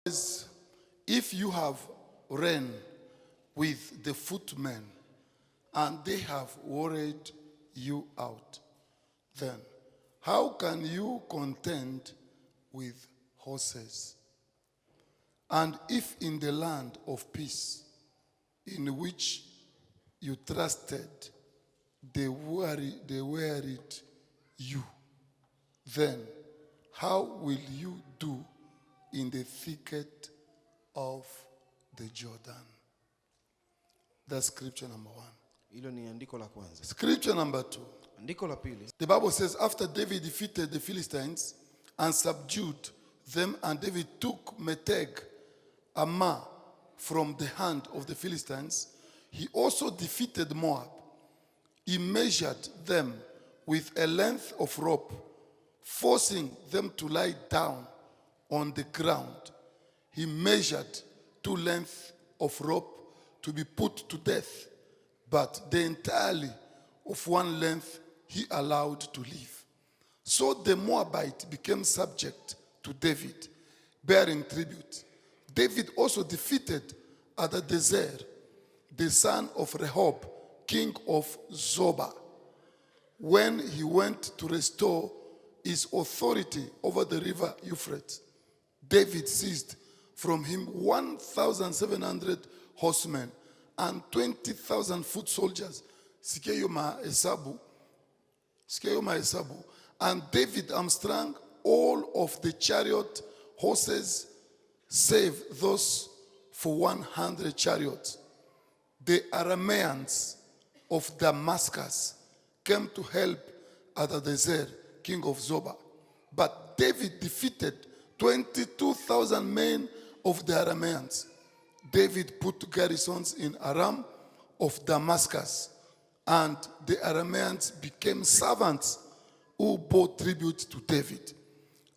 says, if you have ran with the footmen and they have worried you out, then how can you contend with horses? And if in the land of peace in which you trusted, they worried you, then how will you do in the thicket of the Jordan? That's scripture number 1. Hilo ni andiko la kwanza. Scripture number 2. Andiko la pili. The Bible says after David defeated the Philistines and subdued them, and David took Meteg Ammah from the hand of the Philistines, he also defeated Moab. He measured them with a length of rope, forcing them to lie down on the ground. He measured 2 lengths of rope to be put to death, but the entirely of 1 length he allowed to live. So the Moabite became subject to David, bearing tribute. David also defeated Hadadezer, the son of Rehob, king of Zobah, when he went to restore his authority over the river Euphrates. David seized from him 1,700 horsemen and 20,000 foot soldiers. Sikia hiyo mahesabu. And David hamstrung all of the chariot horses, save those for 100 chariots. The Arameans of Damascus came to help Hadadezer, king of Zobah. But David defeated 22,000 men of the Arameans. David put garrisons in Aram of Damascus, and the Arameans became servants who bore tribute to David.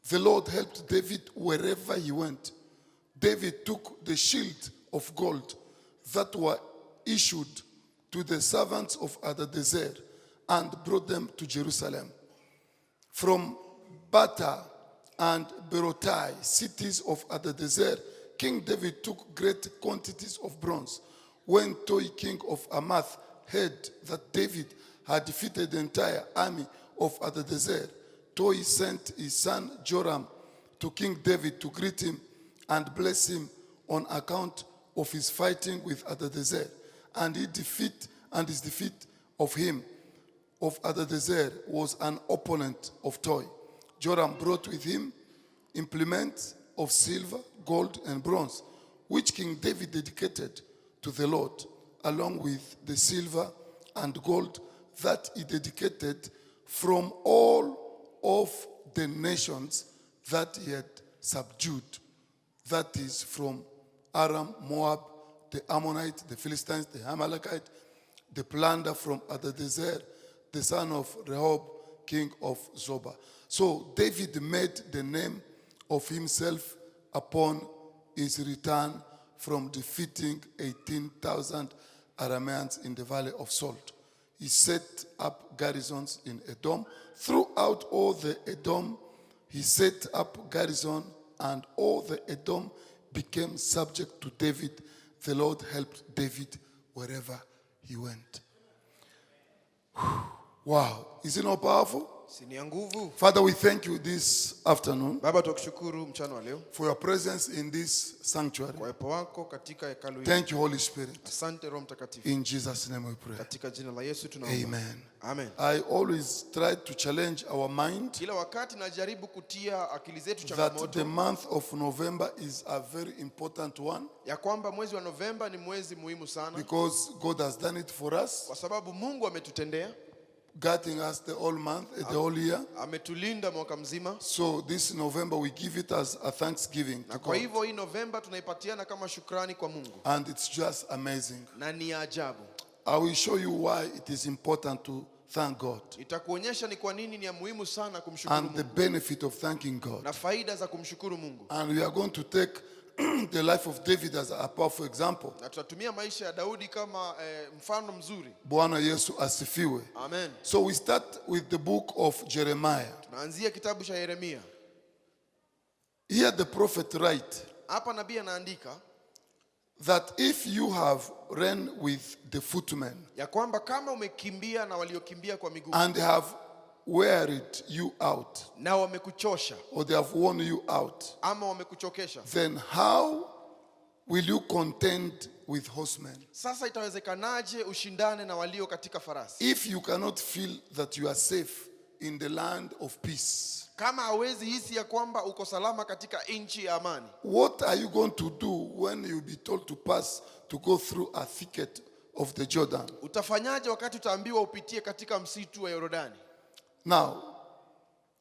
The Lord helped David wherever he went. David took the shield of gold that were issued to the servants of Hadadezer and brought them to Jerusalem. From Bata and Berotai, cities of Hadadezer, King David took great quantities of bronze. When Toi, king of Hamath, heard that David had defeated the entire army of Hadadezer, Toi sent his son Joram to King David to greet him and bless him on account of his fighting with Hadadezer, and his defeat of him, of Hadadezer, was an opponent of Toi. Joram brought with him implements of silver, gold, and bronze, which King David dedicated to the Lord, along with the silver and gold that he dedicated from all of the nations that he had subdued. That is from Aram, Moab, the Ammonite, the Philistines, the Amalekite, the plunder from Hadadezer, the son of Rehob, king of Zobah. So David made the name of himself upon his return from defeating 18,000 Arameans in the valley of Salt. He set up garrisons in Edom. Throughout all the Edom, he set up garrison, and all the Edom became subject to David. The Lord helped David wherever he went. Wow. Is it not powerful? Father, we thank you this afternoon Baba, tukushukuru mchana wa leo for your presence in this sanctuary. kwa uwepo wako katika hekalu hili. Thank you, Holy Spirit. Asante Roho Mtakatifu. In Jesus' name we pray. Katika jina la Yesu tunaomba. Amen. Amen. I always try to challenge our mind Kila wakati najaribu kutia akili zetu that changamoto the month of November is a very important one ya kwamba mwezi wa Novemba ni mwezi muhimu sana because God has done it for us, kwa sababu Mungu ametutendea, guiding us the whole month, the whole year. ametulinda mwaka mzima. So this November we give it as a thanksgiving Na to kwa God. hivyo hii Novemba tunaipatiana kama shukrani kwa Mungu. And it's just amazing. Na ni ajabu. I will show you why it is important to thank God Itakuonyesha ni kwa nini ni ya muhimu sana kumshukuru and the Mungu benefit of thanking God. na faida za kumshukuru Mungu. And we are going to take the life of David as a powerful example. Na tutatumia maisha ya Daudi kama mfano mzuri. Bwana Yesu asifiwe. Amen. So we start with the book of Jeremiah. Tunaanzia kitabu cha Yeremia. Here the prophet writes, Hapa nabii anaandika that if you have ran with the footmen ya kwamba kama umekimbia na waliokimbia kwa miguu and have wearied you out, na wamekuchosha or they have worn you out, ama wamekuchokesha, then how will you contend with horsemen? sasa itawezekanaje ushindane na walio katika farasi? If you cannot feel that you are safe in the land of peace, Kama hawezi hisi ya kwamba uko salama katika nchi ya amani, what are you going to do when you be told to pass, to go through a thicket of the Jordan? utafanyaje wakati utaambiwa upitie katika msitu wa Yordani? Now,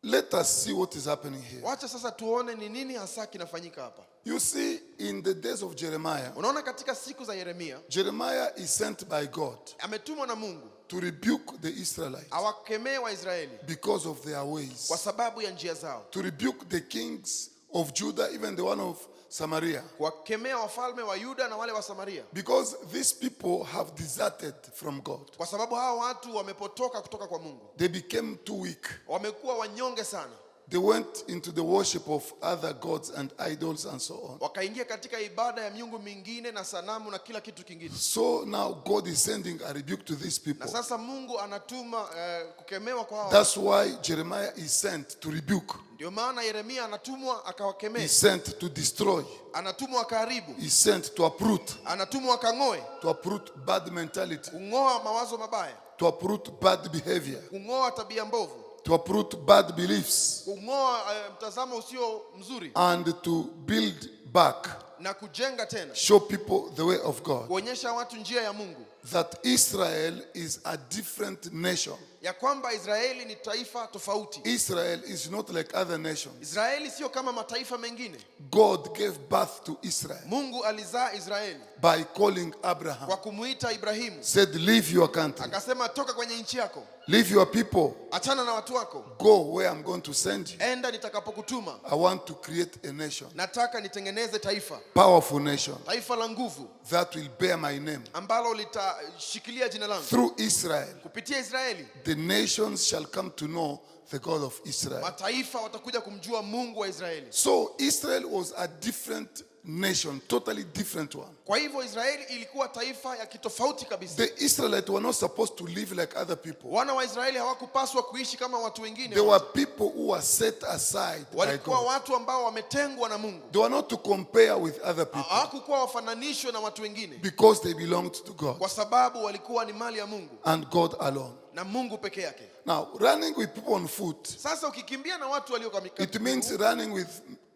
let us see what is happening here. Wacha sasa tuone ni nini hasa kinafanyika hapa. You see, in the days of Jeremiah, Unaona katika siku za Yeremia, Jeremiah is sent by God ametumwa na Mungu to rebuke the Israelites awakemee Waisraeli because of their ways, kwa sababu ya njia zao, to rebuke the kings of Judah, even the one of Samaria, kuwakemea wafalme wa Yuda na wale wa Samaria, because these people have deserted from God. kwa sababu hao watu wamepotoka kutoka kwa Mungu, They became too weak. wamekuwa wanyonge sana, They went into the worship of other gods and idols and so on. wakaingia katika ibada ya miungu mingine na sanamu na kila kitu kingine. So now God is sending a rebuke to these Na people. sasa Mungu anatuma kukemewa kwa hao. That's why Jeremiah is sent to rebuke. Ndio maana Yeremia anatumwa akawakemee, He's sent to destroy. anatumwa akaharibu, He's sent to uproot. anatumwa akang'oe, To uproot bad mentality. kung'oa mawazo mabaya, To uproot bad behavior. kung'oa tabia mbovu, To uproot bad beliefs. kung'oa mtazamo usio mzuri, And to build back. na kujenga tena, Show people the way of God. kuonyesha watu njia ya Mungu, That Israel is a different nation. ya kwamba Israeli ni taifa tofauti. Israel is not like other nations. Israeli sio kama mataifa mengine. God gave birth to Israel Mungu alizaa Israeli by calling Abraham. kwa kumuita Ibrahimu, Said, leave your country, akasema toka kwenye nchi yako, leave your people, achana na watu wako, go where I'm going to send you. enda nitakapokutuma. I want to create a nation, Nataka nitengeneze taifa, powerful nation, taifa la nguvu that will bear my name. ambalo litashikilia jina langu. Through Israel, Kupitia Israeli the nations shall come to know the God of Israel. mataifa watakuja kumjua Mungu wa Israeli. So Israel was a different nation, totally different one. Kwa hivyo Israeli ilikuwa taifa ya kitofauti kabisa. The Israelites were not supposed to live like other people. Wana wa Israeli hawakupaswa kuishi kama watu wengine. They were people who were set aside by Walikuwa God. watu ambao wametengwa na Mungu. They were not to compare with other people Hawakukuwa wafananishwe na watu wengine, because they belonged to God kwa sababu walikuwa ni mali ya Mungu and God alone. na Mungu peke yake. Now, running with people on foot, Sasa ukikimbia na watu walio kama it means running with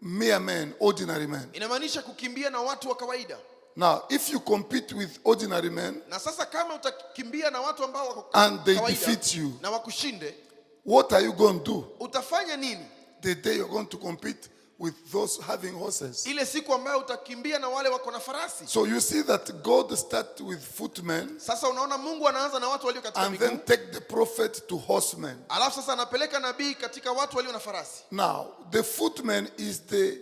mere men, ordinary men. inamaanisha kukimbia na watu wa kawaida. Now, if you compete with ordinary men Na sasa kama utakimbia na watu ambao wako and they kawaida defeat you, na wakushinde, what are you going to do utafanya nini the day you're going to compete with those having horses? ile siku ambayo utakimbia na wale wako na farasi? So you see that God starts with footmen Sasa unaona Mungu anaanza na watu walio katika and then miguu, take the prophet to horsemen. alafu sasa anapeleka nabii katika watu walio na farasi. Now, the footmen is the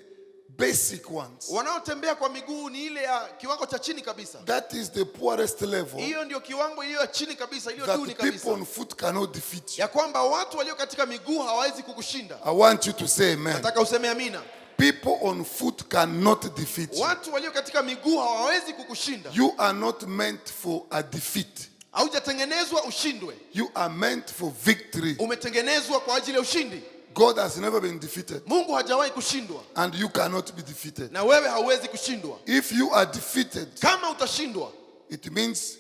basic ones. Wanaotembea kwa miguu ni ile ya kiwango cha chini kabisa. That is the poorest level Hiyo ndio kiwango iliyo ya chini kabisa, iliyo that duni people kabisa, on foot cannot defeat you. ya kwamba watu walio katika miguu hawawezi kukushinda. I want you to say amen. Nataka useme amina. People on foot cannot defeat you. Watu walio katika miguu hawawezi kukushinda. You are not meant for a defeat. Haujatengenezwa ushindwe, You are meant for victory. umetengenezwa kwa ajili ya ushindi. God has never been defeated Mungu hajawahi kushindwa and you cannot be defeated. na wewe hauwezi kushindwa. If you are defeated, Kama utashindwa, it means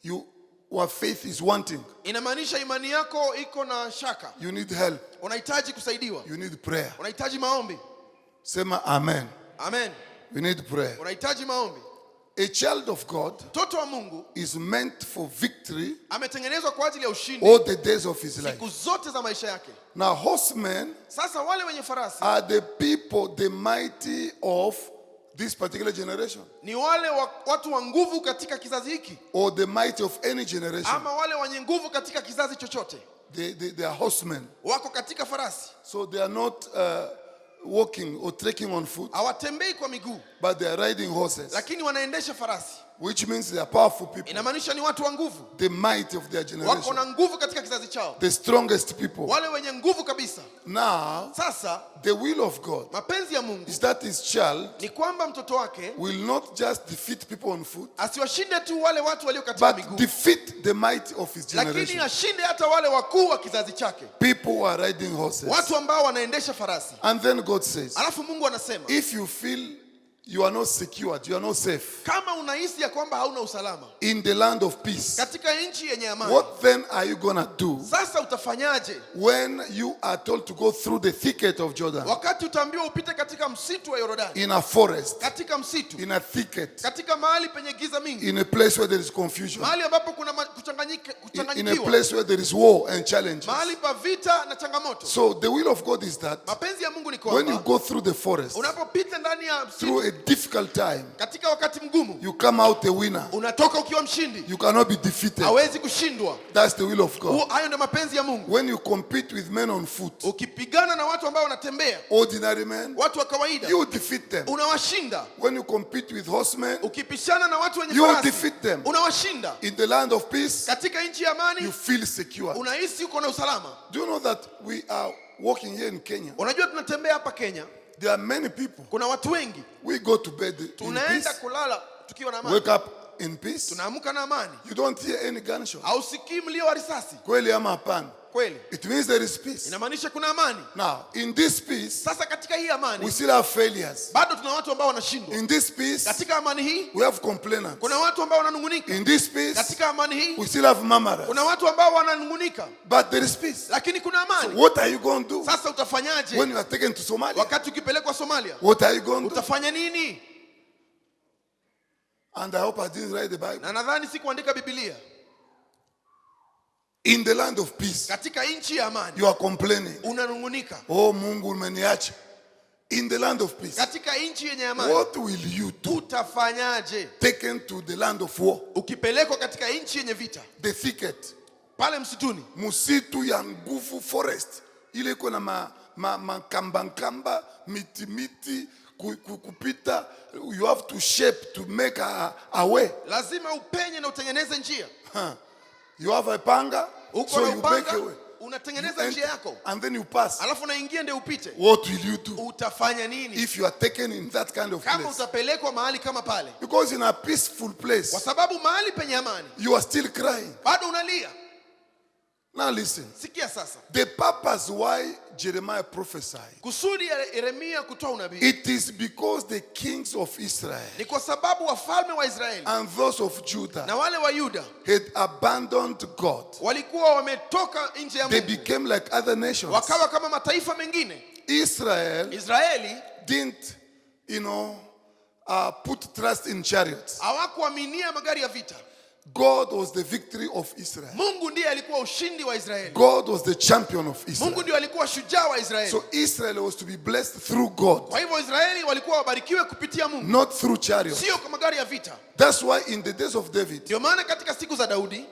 your faith is wanting. inamaanisha imani yako iko na shaka. You need help. Unahitaji kusaidiwa, You need prayer. unahitaji maombi. Sema amen. Amen. We need prayer. Unahitaji maombi. A child of God Mtoto wa Mungu is meant for victory ametengenezwa kwa ajili ya ushindi all the days of his life. siku zote za maisha yake. Now, horsemen Sasa wale wenye farasi are the people, the mighty of this particular generation, ni wale watu wa nguvu katika kizazi hiki, or the mighty of any generation. ama wale wenye nguvu katika kizazi chochote. They are horsemen. Wako katika farasi, So they are not walking or trekking on foot, hawatembei kwa miguu, but they are riding horses. lakini wanaendesha farasi. which means they are powerful people, inamaanisha ni watu wa nguvu, the might of their wako generation, na nguvu katika kizazi chao, the strongest people. wale wenye nguvu kabisa. Now, Sasa the will of God mapenzi ya Mungu is that his child ni kwamba mtoto wake will not just defeat people on foot, asiwashinde tu wale watu walio katika but miguu, defeat the might of his lakini generation. ashinde hata wale wakuu wa kizazi chake, People who are riding horses. watu ambao wanaendesha farasi. And then God says, Alafu Mungu anasema, if you feel you are not secured, you are not safe kama unahisi ya kwamba hauna usalama in the land of peace, katika nchi yenye amani, what then are you gonna do sasa utafanyaje when you are told to go through the thicket of Jordan, wakati utaambiwa upite katika msitu wa Yordani, in a forest, katika msitu, in a thicket, katika mahali penye giza mingi, in a place where there is confusion, mahali ambapo kuna in a kuchanganyikiwa, place where there is war and challenges? mahali pa vita na changamoto. So the will of God is that Mapenzi ya Mungu ni when you kwamba go through the forest, unapopita ndani ya through msitu a difficult time, katika wakati mgumu, you come out a winner. unatoka ukiwa mshindi, You cannot be defeated. hawezi kushindwa. That's the will of God. Hayo ndio mapenzi ya Mungu. When you compete with men on foot, Ukipigana na watu ambao wanatembea, ordinary men, watu wa kawaida, you defeat them. unawashinda. When you compete with horsemen, Ukipishana na watu wenye you farasi, defeat them. unawashinda. In the land of peace, Katika nchi ya amani, you feel secure. unahisi uko na usalama. Do you know that we are walking here in Kenya? Unajua tunatembea hapa Kenya, There are many people. kuna watu wengi We go to bed in tunaenda peace, kulala tukiwa na amani, wake up in peace. tunaamka na amani, You don't hear any gunshot. hausikii mlio wa risasi. Kweli ama hapana? Kweli It means there is peace. inamaanisha kuna amani. Now, in this peace, Sasa katika hii amani we still have failures. bado tuna watu ambao wanashindwa. In this peace, Katika amani hii we have complainants. kuna watu ambao wananungunika. In this peace, Katika amani hii we still have murmurers. kuna watu ambao wananungunika, But there is peace. lakini kuna amani. What are you going to do Sasa utafanyaje when you are taken to Somalia? wakati ukipelekwa Somalia? What are you going to do? Utafanya nini? And I hope I didn't write the Bible. Na nadhani sikuandika Biblia. In the land of peace, Katika nchi ya amani you are complaining. unanungunika. Oh, Mungu umeniacha. In the land of peace, Katika nchi yenye amani what will you do? utafanyaje Taken to the land of war, ukipelekwa katika nchi yenye vita, the thicket, pale msituni, msitu ya nguvu, forest ile iko na makamba miti kupita. You have to shape to make a way. lazima upenye na utengeneze njia. You have a panga, Uko so na you make upanga, a way. unatengeneza njia yako, And then you pass. alafu unaingia ndio upite. What will you do Utafanya nini if you are taken in that kind of kama place? utapelekwa mahali kama pale? Because in a peaceful place, Kwa sababu mahali penye amani you are still crying. bado unalia. Now listen. Sikia sasa, The purpose why Jeremiah prophesied, kusudi ya Yeremia kutoa unabii it is because the kings of Israel ni kwa sababu wafalme wa Israeli and those of Judah na wale wa Yuda had abandoned God. walikuwa wametoka nje ya They Mungu, became like other nations. wakawa kama mataifa mengine. Israel Israeli didn't, put trust in chariots. hawakuaminia magari ya vita. God was the victory of Israel. Mungu ndiye alikuwa ushindi wa Israeli. God was the champion of Israel. Mungu ndiye alikuwa shujaa wa Israeli. So Israel was to be blessed through God, Kwa hivyo Israeli walikuwa wabarikiwe kupitia Mungu, not through chariots. sio kwa magari ya vita. That's why in the days of David, Ndio maana katika siku za Daudi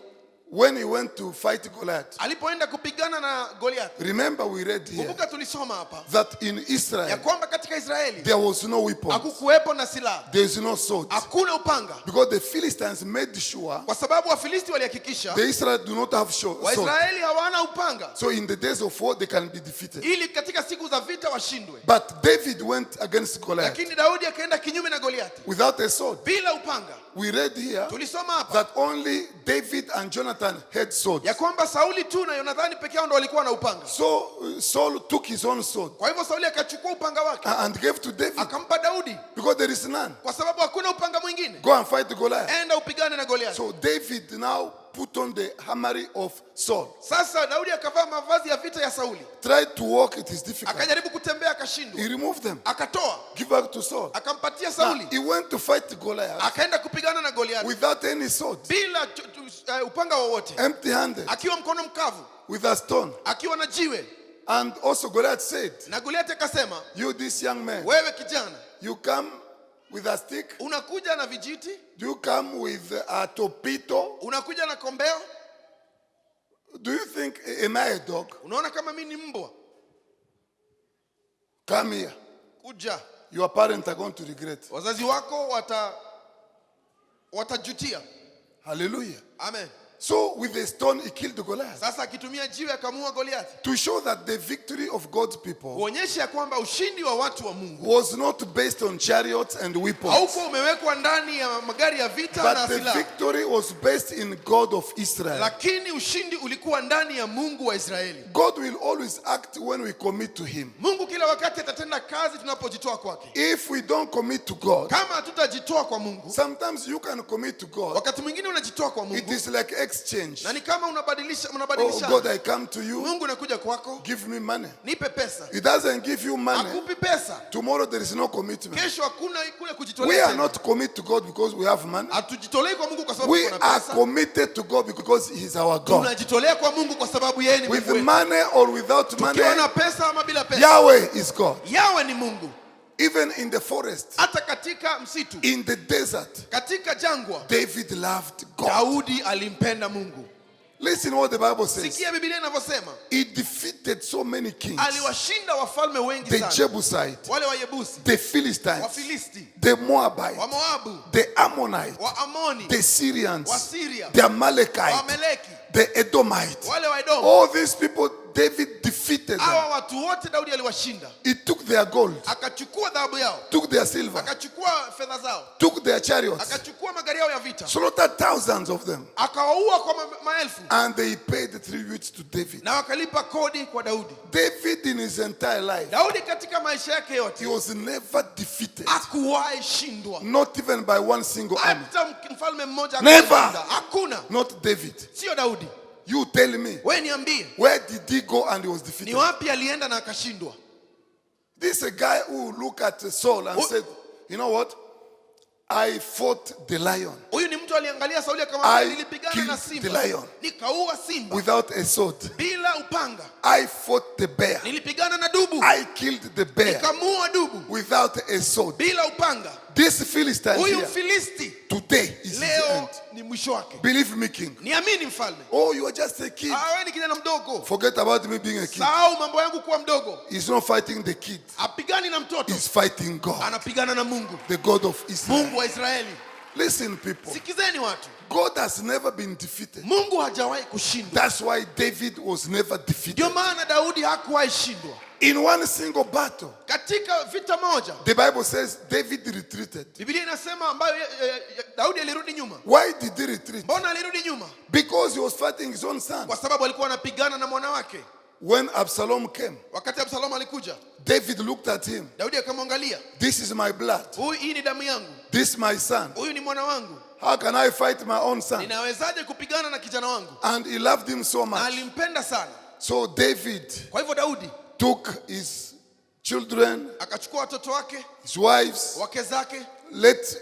when he went to fight Goliath, alipoenda kupigana na Goliath, remember we read here kumbuka tulisoma hapa that in ya Israel kwamba katika Israeli there was no weapon, hakukuwepo na silaha, there is no sword, hakuna upanga, because the Philistines made sure kwa sababu Wafilisti walihakikisha the Israelites do not have sword. Waisraeli hawana upanga, So in the days of war they can be defeated. ili katika siku za vita washindwe. But David went against Goliath Lakini Daudi akaenda kinyume na Goliathi without a sword. bila upanga. We read here Tulisoma hapa that only David and Jonathan had swords. ya kwamba Sauli tu na Yonathani peke yao ndo walikuwa na upanga. So Saul took his own sword Kwa hivyo Sauli akachukua upanga wake and gave to David akampa Daudi, because there is none. kwa sababu hakuna upanga mwingine. Go and fight Goliath. Enda upigane na Goliathi. So David now put on the armory of Saul. Sasa Daudi akavaa mavazi ya vita ya Sauli, Tried to walk, it is difficult. akajaribu kutembea akashindwa, He removed them, akatoa give back to Saul. akampatia Now, Sauli, he went to fight Goliath akaenda kupigana na Goliathi without any sword, bila upanga wowote, empty-handed, akiwa mkono mkavu, with a stone. akiwa na jiwe. And also Goliath said, Na Goliathi akasema, you this young man, wewe kijana, you come with a stick, unakuja na vijiti, you come with a topito. unakuja na kombeo, Do you think, am I a dog? unaona kama mimi ni mbwa? Come here. Kuja, Your parents are going to regret. wazazi wako watajutia. Hallelujah. Amen. So with a stone he killed Goliath. Sasa akitumia jiwe akamuua Goliathi. To show that the victory of God's people Kuonyesha kwamba ushindi wa watu wa Mungu was not based on chariots and weapons, haukuwa umewekwa ndani ya magari ya vita na but the silaha. victory was based in God of Israel. Lakini ushindi ulikuwa ndani ya Mungu wa Israeli. God will always act when we commit to him. Mungu kila wakati atatenda kazi tunapojitoa kwake. If we don't commit to God, Kama hatutajitoa kwa Mungu, sometimes you can commit to God. wakati mwingine unajitoa kwa It Mungu is like exchange. na ni kama Oh mnabadilisha. God, I come to you. Mungu anakuja kwako, Give me money. nipe pesa. He doesn't give you money. Akupi pesa. Tomorrow there is no commitment. Kesho hakuna kule kujitolea. We are tena. not committed to God because we have money. Hatujitolei kwa Mungu kwa sababu We kuna are pesa. committed to God because He is our God. Tunajitolea kwa Mungu kwa sababu yeye ni With Mungu wetu. money or without money, Tukiwa na pesa ama bila pesa, Yahweh is God. Yahweh ni Mungu. Even in the forest, Hata katika msitu, in the desert, katika jangwa, David loved God. Daudi alimpenda Mungu. Listen what the Bible says. Sikia Biblia inavyosema. He defeated so many kings. Aliwashinda wafalme wengi The sana. Jebusite, Wale wa Yebusi, the Philistines, Wafilisti, the Moabite, wa Moabu, the Ammonite, wa Amoni, the wa Syrians, Syria, the wa Amalekite, Amaleki, the Edomite. wale wa Edomu. All these people, David defeated them. Hawa watu wote Daudi aliwashinda. He took their gold, Akachukua dhahabu yao, took their silver, akachukua fedha zao, took their chariots, akachukua magari yao ya vita, slaughtered thousands of them, akawaua kwa maelfu, and they paid tribute to David. na wakalipa kodi kwa Daudi. David in his entire life, Daudi katika maisha yake he yote was never defeated, hakuwahi shindwa. not even by one single army. Hata mfalme mmoja Never. hakushinda. Hakuna. Not David. Sio Daudi. You tell me, Wewe niambie, where did he go and he was ni defeated? wapi alienda na akashindwa? This is a guy who looked at Saul and said, you know what? I fought the lion Huyu ni mtu aliangalia Sauli akamwambia, I nilipigana na killed simba, the lion. nikaua simba without a sword. bila upanga, I fought the bear. nilipigana na dubu, I killed the bear nikamuua dubu without a sword. bila upanga. This Philistine Huyu here, Mfilisti today is his leo end. ni mwisho wake. Believe me, king. Niamini mfalme. Oh, you are just a kid. Wewe ni kijana mdogo. Forget about me being a kid. Sahau mambo yangu kuwa mdogo. He's not fighting the kid. Apigani na mtoto, He's fighting God, anapigana na Mungu, the God of Israel. Mungu wa Israeli. Listen, people. Sikizeni watu, God has never been defeated. Mungu hajawahi kushindwa. That's why David was never defeated. Ndio maana Daudi hakuwahi shindwa In one single battle, katika vita moja. the Bible says David retreated. Biblia inasema ambayo Daudi alirudi nyuma. Why did he retreat? Mbona alirudi nyuma? Because he was fighting his own son. Kwa sababu alikuwa anapigana na mwana wake. When Absalom came, Wakati Absalom alikuja, David looked at him. Daudi akamwangalia, This is my blood. hii ni damu yangu, This is my son. huyu ni mwana wangu, How can I fight my own son? ninawezaje kupigana na kijana wangu? And he loved him so Na much. alimpenda sana. So David Kwa hivyo Daudi took his children, akachukua watoto wake, his wives, wake zake, let's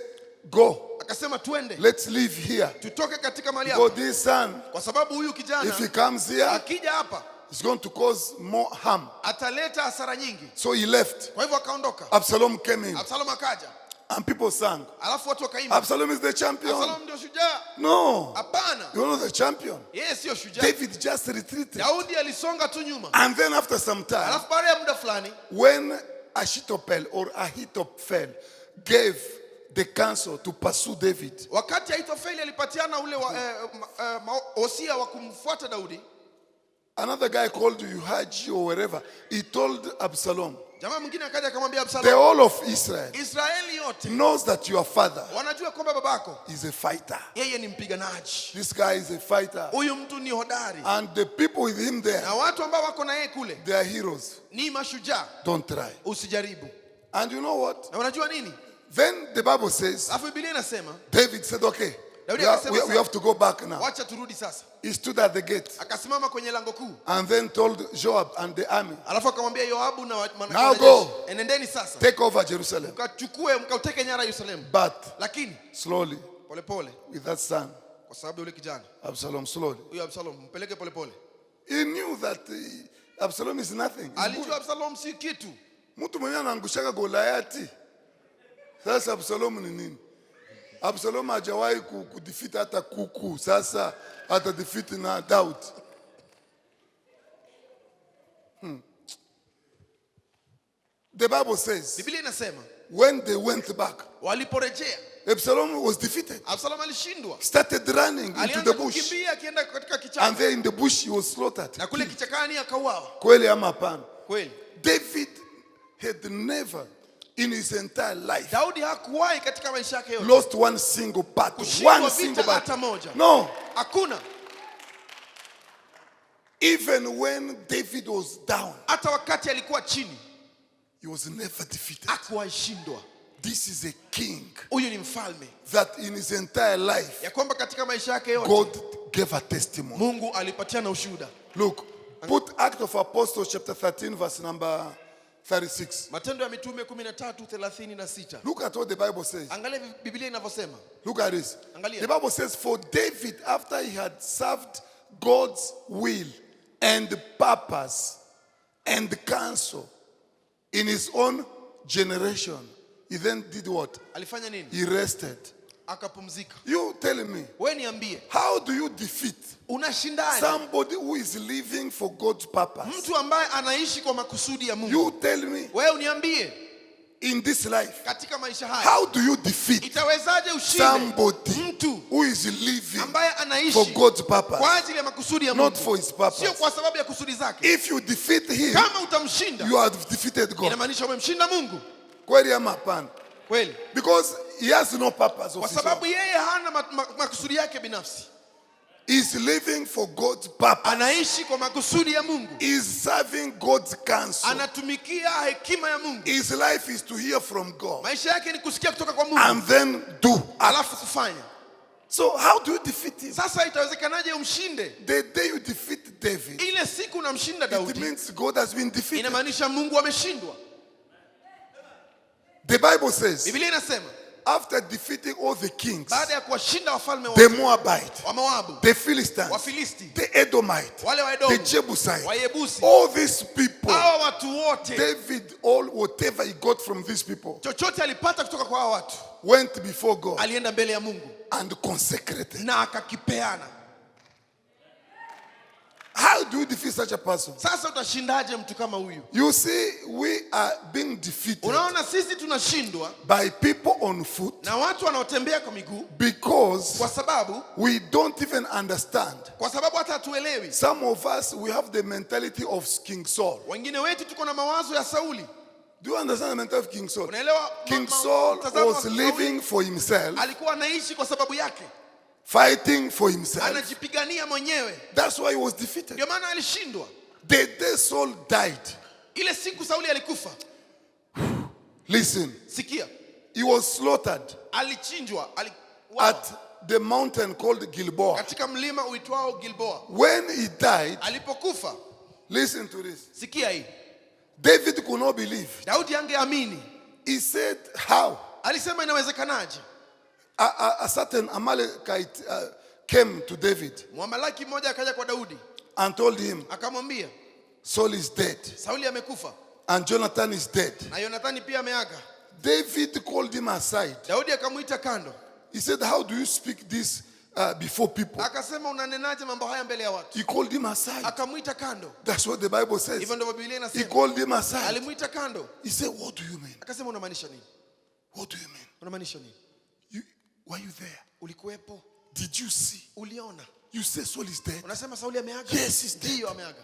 go. akasema twende, Let's live here. tutoke katika mali Because hapa, this son, kwa sababu huyu if he kijana comes here, akija hapa it's going to cause more harm. ataleta hasara nyingi. So he left. Kwa hivyo akaondoka. Absalom came in Absalom akaja, and people sang. alafu watu wakaimba, Absalom is the champion. Absalom ndio shujaa. No, Hapana, you're not the champion. yeye sio shujaa. David just retreated. Daudi alisonga tu nyuma, And then after some time, alafu baada ya muda fulani when Ahithophel or Ahithophel gave the counsel to pursue David, wakati Ahithofeli alipatiana ule hosia wa kumfuata Daudi, another guy called Uhaji or wherever, he told Absalom, jamaa mwingine akaja akamwambia the Absalom, whole of Israel Israeli yote knows that your father wanajua kwamba babako is a fighter. yeye ni mpiganaji, This guy is a fighter. huyu mtu ni hodari, And the people with him there, na watu ambao wako na yeye kule they are heroes. ni mashujaa. Don't try. Usijaribu. And you know what? Na unajua nini? Then the Bible says, Alafu Biblia inasema David said, okay, Daudi we akasema we have to go back now. wacha turudi sasa. He stood at the gate Akasimama kwenye lango kuu, and then told Joab and the army, alafu akamwambia Yoabu na Now go. enendeni sasa take over Jerusalem. mkauteke nyara Yerusalemu, But lakini slowly, polepole, with that son, kwa sababu yule kijana Absalom, slowly. huyo Absalom mpeleke polepole. He knew that Absalom is nothing. He's Alijua Absalom si kitu. mtu mwenye anaangushaka Goliati. Sasa Absalom ni nini? Absalom hajawahi kudefeat hata kuku. Sasa hata defeat na Daud. The Bible says, Biblia inasema when they went back, waliporejea Absalom was defeated. Absalom alishindwa. Started running into Alianza the bush. kukimbia akienda katika And kichaka. there in the bush he was slaughtered. Na kule kichakani akauawa. Kweli ama hapana? Kweli. David had never in his entire life Daudi hakuwahi katika maisha yake yote lost one single battle. kushindwa One vita single battle. hata moja. No. Hakuna. Even when David was down, Hata wakati alikuwa chini, he was never defeated. hakuwahi shindwa. This is a king Huyu ni mfalme. that in his entire life, Ya kwamba katika maisha yake yote God gave a testimony. Mungu alipatiana ushuhuda. Look, put Act of Apostles chapter 13 verse number 36. Matendo ya Mitume 13:36. Look at what the Bible says. Angalia Biblia inavyosema. Look at this. Angalia. The Bible says, for David, after he had served God's will and purpose and counsel in his own generation, he then did what? Alifanya nini? He rested. Akapumzika. You telling me, Wewe niambie, how do you defeat unashindaje somebody who is living for God's purpose? mtu ambaye anaishi kwa makusudi ya Mungu? You tell me, Wewe uniambie, in this life, katika maisha haya how do you defeat itawezaje ushinde somebody mtu who is living ambaye for anaishi God's purpose, kwa ajili ya makusudi ya Mungu, not for his purpose? sio kwa sababu ya kusudi zake? If you defeat him, Kama utamshinda, you have defeated God. inamaanisha umemshinda Mungu. Kweli ama hapana? Kweli. Because he has no purpose Kwa of his sababu own. yeye hana makusudi yake binafsi. He's living for God's purpose. Anaishi kwa makusudi ya Mungu. He's serving God's counsel. Anatumikia hekima ya Mungu. His life is to hear from God Maisha yake ni kusikia kutoka kwa Mungu, and then do. alafu kufanya. So how do you defeat him? Sasa itawezekanaje umshinde? The day you defeat David, Ile siku unamshinda it Daudi, means God has been defeated. inamaanisha Mungu ameshindwa. The Bible says, Biblia inasema after defeating all the kings, baada ya kuwashinda wafalme the wote, Moabite, wa Moabu, the Philistines, Wafilisti, the Edomite, wale wa the Edomu, Jebusite, Wayebusi, all these people, hawa watu wote, David, all whatever he got from these people, chochote alipata kutoka kwa hawa watu, went before God alienda mbele ya Mungu and consecrated. na akakipeana. How do you defeat such a person? Sasa utashindaje mtu kama huyu? You see, we are being defeated Unaona, sisi tunashindwa by people on foot na watu wanaotembea kwa miguu, because kwa sababu we don't even understand. hata hatuelewi. Some of us, we have the mentality of King Saul. Wengine wetu tuko na mawazo ya Sauli. Do you understand the mentality of King Saul? Unaelewa? King Saul mtazamo wa was Sauli, living for himself, alikuwa anaishi kwa sababu yake, fighting for himself. anajipigania mwenyewe. That's why he was defeated. Ndio maana alishindwa. The day Saul died, Ile siku Sauli alikufa, listen, sikia, he was slaughtered alichinjwa, at the mountain called Gilboa. katika mlima uitwao Gilboa. When he died, Alipokufa, listen to this. sikia hii, David could not believe. Daudi angeamini. He said, how? Alisema inawezekanaje? A certain Amalekite came to David Mwamalaki mmoja akaja kwa Daudi, and told him, akamwambia Saul is dead Sauli amekufa and Jonathan is dead. na Yonathani pia ameaga. David called him aside. Daudi akamuita kando, He said, how do you speak this before people? akasema unanenaje mambo haya mbele ya watu? He called him aside. Akamuita kando. That's what the Bible says. Hivyo ndivyo Biblia He inasema. called him aside. Alimuita kando, He said, what do you mean? akasema unamaanisha nini? What do you mean? Unamaanisha nini? Were you there? Ulikuwepo? Did you see? Uliona? You say Saul is dead. Unasema Sauli ameaga? Yes, he's dead. Ndio ameaga.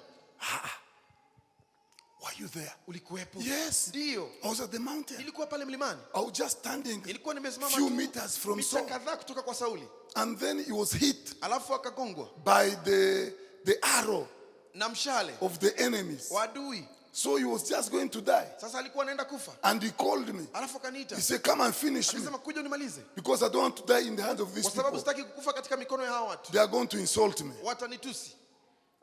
Were you there? Ulikuwepo? Yes. Ndio. I was at the mountain. Ilikuwa pale mlimani. I was just standing Ilikuwa nimesimama few tu meters from mita Saul. kadhaa kutoka kwa Sauli. And then he was hit Alafu akagongwa by the arrow na mshale of the enemies. wa adui. So he was just going to die. Sasa alikuwa anaenda kufa. And he called me. Alafu akaniita. He said, come and finish me. Akasema kuja unimalize. Because I don't want to die in the hands of these Kwa sababu people. sitaki kukufa katika mikono ya hawa watu. They are going to insult me. Watanitusi.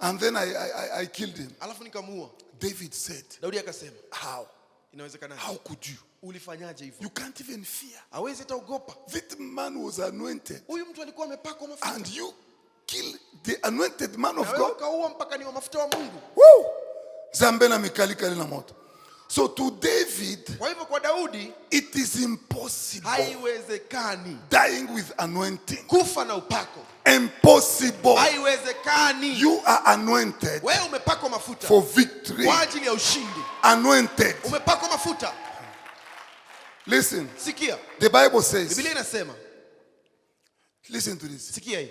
And then I killed him. Alafu nikamuua. David said, Daudi akasema, how? inawezekanaje? How could you? Ulifanyaje hivyo? You can't even fear. Hawezi hata ogopa. That man was anointed. Huyu mtu alikuwa amepakwa mafuta. And you kill the anointed man of Na wewe God. ukaua mpaka ni wa mafuta wa Mungu. Woo! Zambe na mikali kali na moto. So to David, Kwa hivyo kwa Daudi it is impossible. haiwezekani Dying with anointing. kufa na upako. Impossible. Haiwezekani. You are anointed Wewe umepakwa mafuta for victory. kwa ajili ya ushindi. Anointed. Umepakwa mafuta. Listen, Sikia. the Bible says, Biblia inasema, listen to this. sikia hii.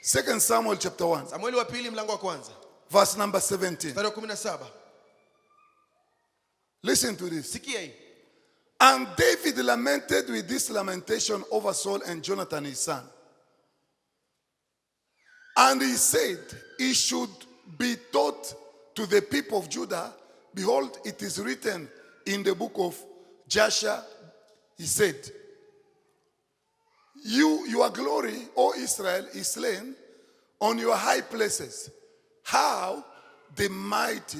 2 Samuel chapter 1, Samueli wa pili mlango wa kwanza, verse number 17. mstari wa 17. Listen to this. Sikia hii. And David lamented with this lamentation over Saul and Jonathan his son. And he said, he should be taught to the people of Judah, behold, it is written in the book of Jasher, he said, your glory, O Israel, is slain on your high places. How the mighty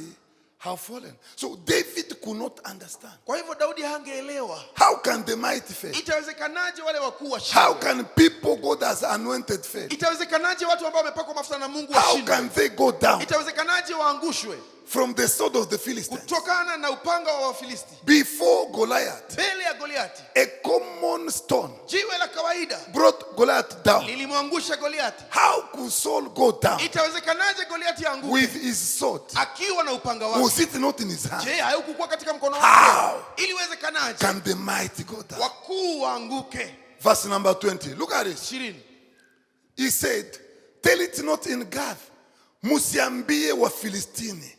have fallen. So David could not understand. Kwa hivyo Daudi hangeelewa. How can the mighty fail? Itawezekanaje wale wakuu How washindwe? can people God has anointed fail? Itawezekanaje watu ambao wamepakwa mafuta na Mungu How washindwe? can they go down Itawezekanaje waangushwe from the sword of the Philistines? kutokana na upanga wa Wafilisti? Before Goliath, Mbele ya Goliati, a common stone jiwe la kawaida brought Goliath down. lilimwangusha Goliati. How could Saul go down Itawezekanaje Goliati aanguke with his sword? akiwa na upanga wake? Was it not in his hand? Je, haukukuwa katika mkono How wake? Iliwezekanaje can the mighty go down? wakuu waanguke? Verse number 20. Look at it. 20. He said, tell it not in Gath. Musiambie wa Filistini.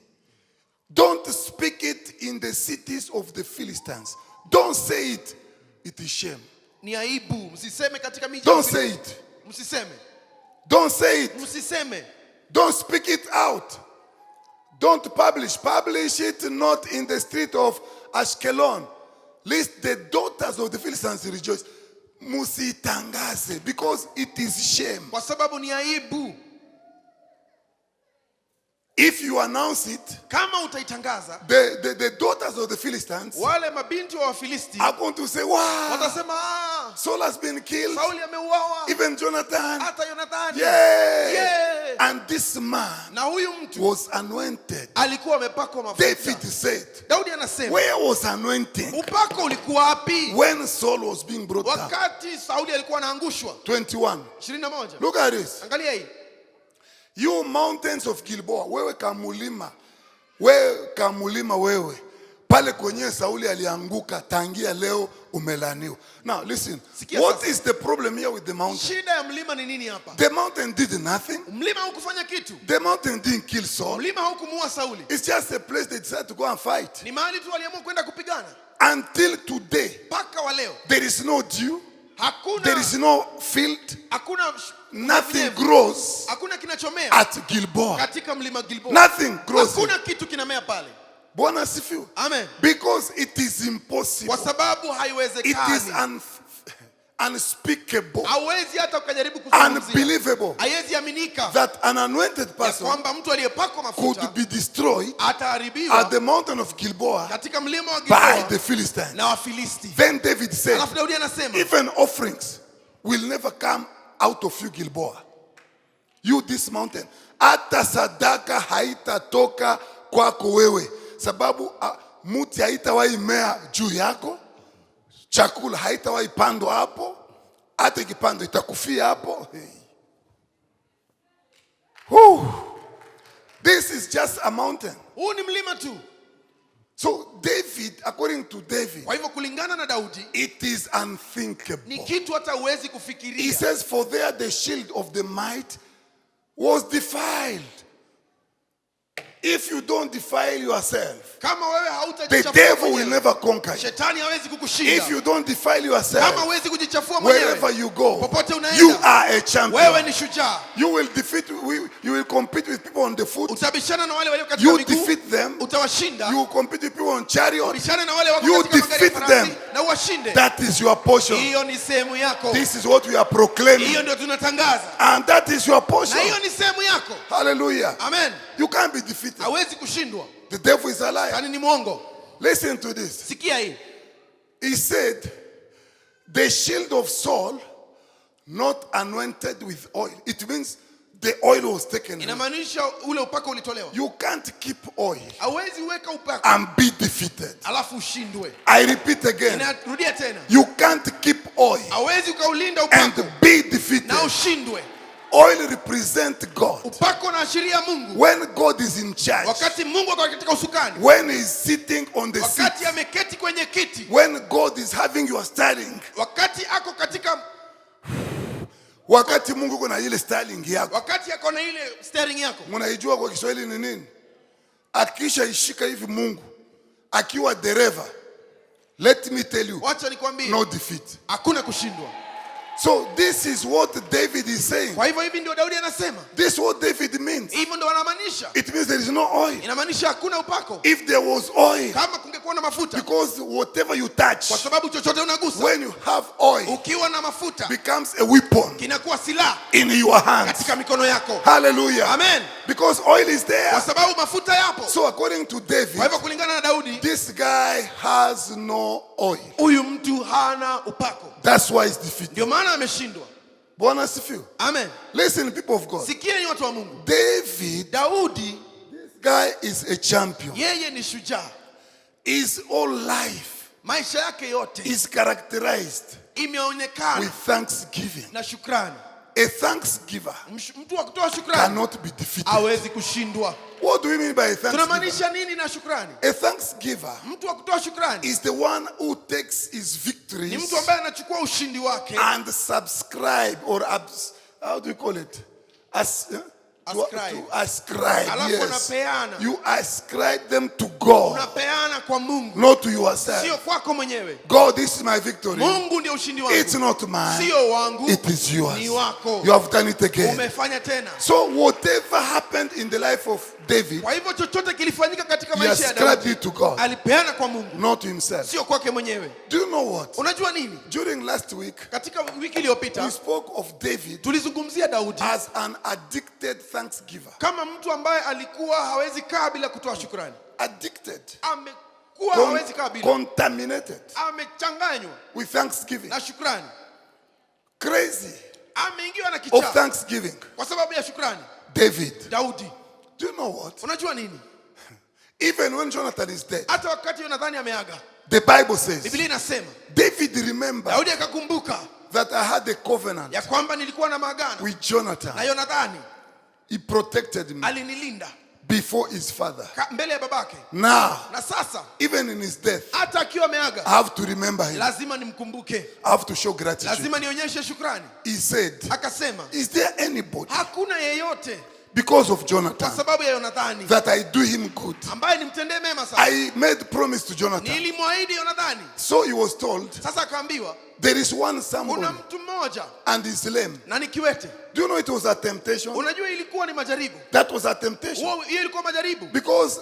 Don't speak it in the cities of the Philistines. Don't say it. It is shame. Ni aibu, msiseme katika miji. Don't say it. Msiseme. Don't say it. Msiseme. Don't speak it out. Don't publish. Publish it not in the street of Ashkelon, lest the daughters of the Philistines rejoice. Musitangaze, because it is shame. Kwa sababu ni aibu. If you announce it, Kama utaitangaza, the daughters of the Philistines wale mabinti wa Wafilisti are going to say, wow, watasema, Saul has been killed, Sauli ameuawa, even Jonathan. hata Yonathani. Yeah. Yeah. And this man Na huyu mtu was anointed. alikuwa amepakwa mafuta. David said, Daudi anasema, where was anointing upako ulikuwa wapi when Saul was being brought down? wakati Sauli alikuwa anaangushwa? 21. 21. Look at this. Angalia hii. You mountains of Gilboa, wewe kamulima wewe. Pale kwenye Sauli alianguka, tangia leo umelaniwa. Now listen, what is the problem here with the mountain? Shida ya mlima ni nini hapa? The mountain did nothing. Mlima haukufanya kitu. The mountain didn't kill Saul. Mlima haukumuua Sauli. It's just a place they decided to go and fight. Ni mahali tu waliamua kwenda kupigana. Until today, Paka wa leo. there is no dew. Hakuna. There is no field. Hakuna. Nothing grows Hakuna kinachomea at Gilboa. katika mlima Gilboa. Nothing grows. Hakuna kitu kinamea pale. Bwana asifiwe. Amen. Because it is impossible. Kwa sababu It haiwezekani. is unspeakable, Hawezi hata ukajaribu kuzungumzia. unbelievable Haiwezi aminika that an anointed ya person kwamba mtu aliyepakwa mafuta could be destroyed ataharibiwa at the mountain of Gilboa katika mlima wa by Gilboa the Philistines. na Wafilisti. Then David said, Alafu Daudi anasema, even offerings will never come out of you, Gilboa. You this mountain. Hata sadaka haitatoka kwako wewe. Sababu muti haitawahi mea juu yako. Chakula haitawahi pandwa hapo. Hata ikipandwa itakufia hapo. Hey. This is just a mountain. huu ni mlima tu. So David, according to David, Kwa hivyo kulingana na Daudi it is unthinkable. ni kitu hata huwezi He kufikiria. says, for there the shield of the might was defiled. If you don't defile yourself, Kama wewe the hautajichafua devil will mwenyewe, never conquer you. shetani hawezi kukushinda. If you don't defile Kama yourself, huwezi kujichafua wherever mwenyewe, you go, popote unaenda, you are a wewe champion. ni shujaa. You will compete with people on the foot. Utabishana na wale walio katika You miguu, defeat them. utawashinda. You will compete with people on chariot. Ubishane na wale wako You katika magari ya defeat farasi them. na uwashinde. That is your portion. Hiyo ni sehemu yako. This is what we are proclaiming. Hiyo ndio tunatangaza. And that is your portion. Na hiyo ni sehemu yako. Hallelujah. Amen. You can't be defeated. Hawezi kushindwa. The devil is a liar. Yaani ni mwongo. Listen to this. Sikia hii. He said, the shield of Saul, not anointed with oil. It means the oil was taken away. Inamaanisha ule upako ulitolewa. You can't keep oil Hawezi weka upako and be defeated. alafu ushindwe. I repeat again. Inarudia tena. You can't keep oil Hawezi ukaulinda and upako be defeated. na ushindwe. Oil represents God. Upako unaashiria Mungu. When God is in charge, Wakati Mungu ako katika usukani, when He is sitting on the seat, wakati ameketi kwenye kiti, when God is having your styling, wakati ako katika, wakati Mungu kuna ile styling yako, wakati ako na ile steering yako. mnaijua kwa Kiswahili ni nini? Akisha ishika hivi Mungu akiwa dereva, let me tell you, Wacha nikwambie, no defeat. hakuna kushindwa. So this is what David is saying. Kwa hivyo hivi ndio Daudi anasema. This is what David means. Hivyo ndio wanamaanisha. It means there is no oil. Inamaanisha hakuna upako. If there was oil, Kama kungekuwa na mafuta, because whatever you touch, kwa sababu chochote unagusa, when you have oil, ukiwa na mafuta, becomes a weapon kinakuwa silaha in your hands. katika mikono yako. Hallelujah. Amen. Because oil is there. Kwa sababu mafuta yapo. So according to David, Kwa hivyo kulingana na Daudi, this guy has no oil. huyu mtu hana upako. That's why he's defeated. Ndio maana ameshindwa. Bwana asifiwe. Amen. Listen, people of God. Sikieni watu wa Mungu. Daudi, Daudi, this guy is a champion. yeye ni shujaa. His whole life Maisha yake yote is characterized imeonekana with thanksgiving. na shukrani. A thanksgiver Mtu wa kutoa shukrani cannot be defeated. hawezi kushindwa. What do we mean by a thanksgiver? Tunamaanisha nini na shukrani? A thanksgiver Mtu wa kutoa shukrani is the one who takes his ni victories mtu ambaye anachukua ushindi wake and subscribe or how do you call it? Ascribe. To ascribe. Alafu Yes. unapeana. You ascribe them to God, unapeana kwa Mungu, not to yourself. sio kwako mwenyewe. God, this is my victory. Mungu ndio ushindi It's wangu, not mine. sio wangu, It is yours. ni wako. You have done it again. Umefanya tena. So whatever happened in the life of David, Kwa hivyo chochote kilifanyika katika he maisha ya ascribed Daudi, it to God, alipeana kwa Mungu, not to himself. sio kwake mwenyewe. Do you know what? Unajua nini? During last week, Katika wiki we iliyopita spoke of David tulizungumzia Daudi as an addicted thanksgiver. kama mtu ambaye alikuwa hawezi kaa bila kutoa shukrani. Addicted. Amekuwa hawezi kaa bila, Contaminated amechanganywa with thanksgiving. na shukrani, Crazy ameingiwa na of kichaa thanksgiving. kwa sababu ya shukrani. David. Daudi, Do you know what? unajua nini? Even when Jonathan is dead, Hata wakati Yonathani ameaga, the Bible says, Biblia inasema David remembered Daudi akakumbuka that I had a covenant ya kwamba nilikuwa na maagano with Jonathan. na Yonathani, He protected me alinilinda before his father. mbele ya babake. Now, Na sasa even in his death, hata akiwa ameaga, I have to remember him. lazima nimkumbuke, I have to show gratitude. lazima nionyeshe shukrani. He said, Akasema is there anybody, hakuna yeyote because of kwa Jonathan, sababu ya Yonathani that I do him good? ambaye nimtendee mema sana. I made promise to Jonathan. Nilimwahidi Yonathani. So he was told, Sasa akaambiwa there is one kuna somebody mtu mmoja and he's lame. na ni kiwete. Do you know it was a temptation? Unajua ilikuwa ni majaribu. That was a temptation. Hiyo ilikuwa majaribu Because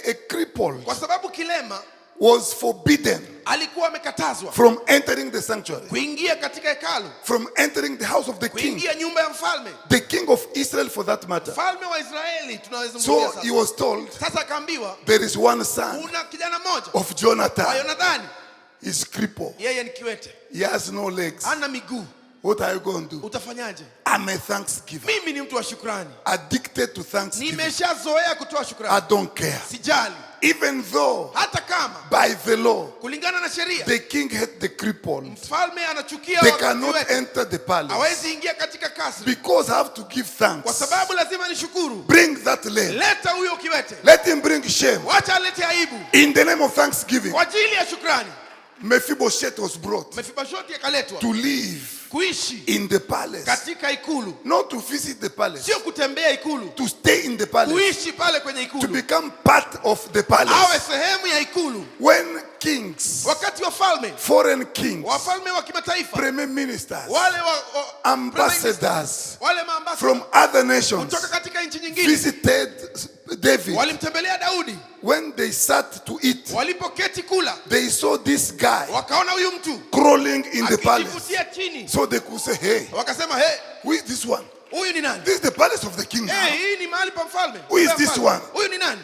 a cripple kwa sababu kilema was forbidden alikuwa amekatazwa from entering the sanctuary, kuingia katika hekalu, from entering the house of the king, kuingia nyumba ya mfalme, the king of Israel for that matter. mfalme wa Israeli So tunawezungumzia he sasa. was told, Sasa akaambiwa there is one son kuna kijana mmoja of wa Jonathan. Yonathani, He's crippled. yeye ni kiwete, He has no legs. hana miguu. What are you going to do? Utafanyaje? I'm a thanksgiver. Mimi ni mtu wa shukrani, Addicted to thanksgiving. nimeshazoea kutoa I shukrani, don't care. sijali. Even though Hata kama by the law, kulingana na sheria the king had the crippled. mfalme anachukia They watu cannot kiwete, enter the palace. hawezi ingia katika kasri, Because I have to give kwa thanks. sababu lazima nishukuru. Bring that leg. Leta huyo kiwete, Let him bring shame. wacha alete aibu In the name of thanksgiving, kwa ajili ya shukrani. Mephibosheth was brought Mefiboshethi akaletwa to live kuishi in the palace. katika ikulu, Not to visit the palace. sio kutembea ikulu, To stay in the palace. kuishi pale kwenye To ikulu, become part of the awe palace. sehemu ya ikulu. When kings, Wakati wafalme, foreign kings, wafalme wa kimataifa, prime ministers, wale ambassadors wale maambassador from other nations kutoka katika nchi nyingine visited David, walimtembelea Daudi, when they sat to eat, walipoketi kula, they saw this guy wakaona huyu mtu crawling in the palace. akijivutia chini, So they could say, hey, wakasema hey, who is this one? huyu ni nani? This is the palace of the king. Hey, hii ni mahali pa mfalme. Who is this one? Huyu ni nani?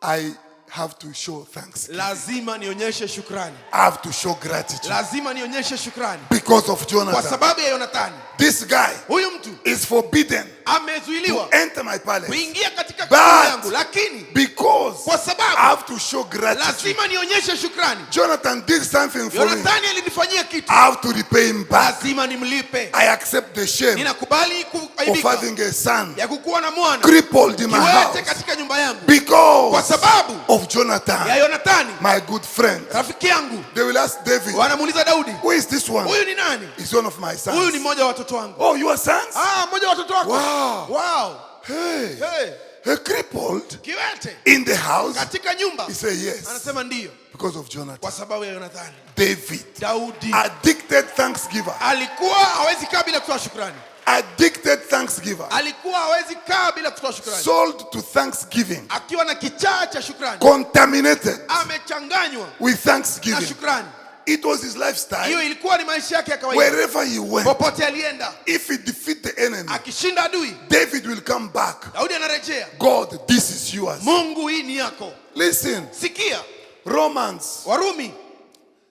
I have to show thanks. lazima nionyeshe shukrani, I have to show gratitude lazima nionyeshe shukrani because of kwa Jonathan. sababu ya Yonathani. This guy Huyu mtu is forbidden to amezuiliwa enter my palace kuingia katika But- karamu yangu, lakini because kwa I sababu have to show gratitude. lazima nionyeshe shukrani. Jonathan did something for me. Yonathani alinifanyia kitu, I have to repay him back. lazima nimlipe. I accept the shame Ninakubali of kuaibika having a son ya kukuwa na mwana crippled in my kiwete house katika nyumba yangu kwa because sababu of ya Jonathan, Yonathani my good friend. rafiki yangu. They will ask David, Wanamuuliza Daudi, who is this one? huyu ni nani? He's one of my Huyu ni sons. mmoja wa watoto wangu. Oh, your sons? Mmoja wa watoto wako. Wow. Wow. Hey, Hey, a crippled kiwete in the house? katika nyumba. He said yes, Anasema ndiyo because of Jonathan. kwa sababu ya Yonathani. David, Daudi addicted thanksgiver. alikuwa hawezi kaa bila kutoa shukrani. Addicted thanksgiver. Alikuwa hawezi kaa bila kutoa shukrani. Sold to thanksgiving. Akiwa na kichaa cha shukrani. Contaminated Amechanganywa with na thanksgiving. shukrani. It was his lifestyle. Hiyo ilikuwa ni maisha yake ya kawaida. Wherever he went, Popote alienda, if he defeat the enemy, akishinda adui, David will come back. Daudi anarejea, God, this is yours. Mungu hii ni yako. Listen, Sikia, Romans Warumi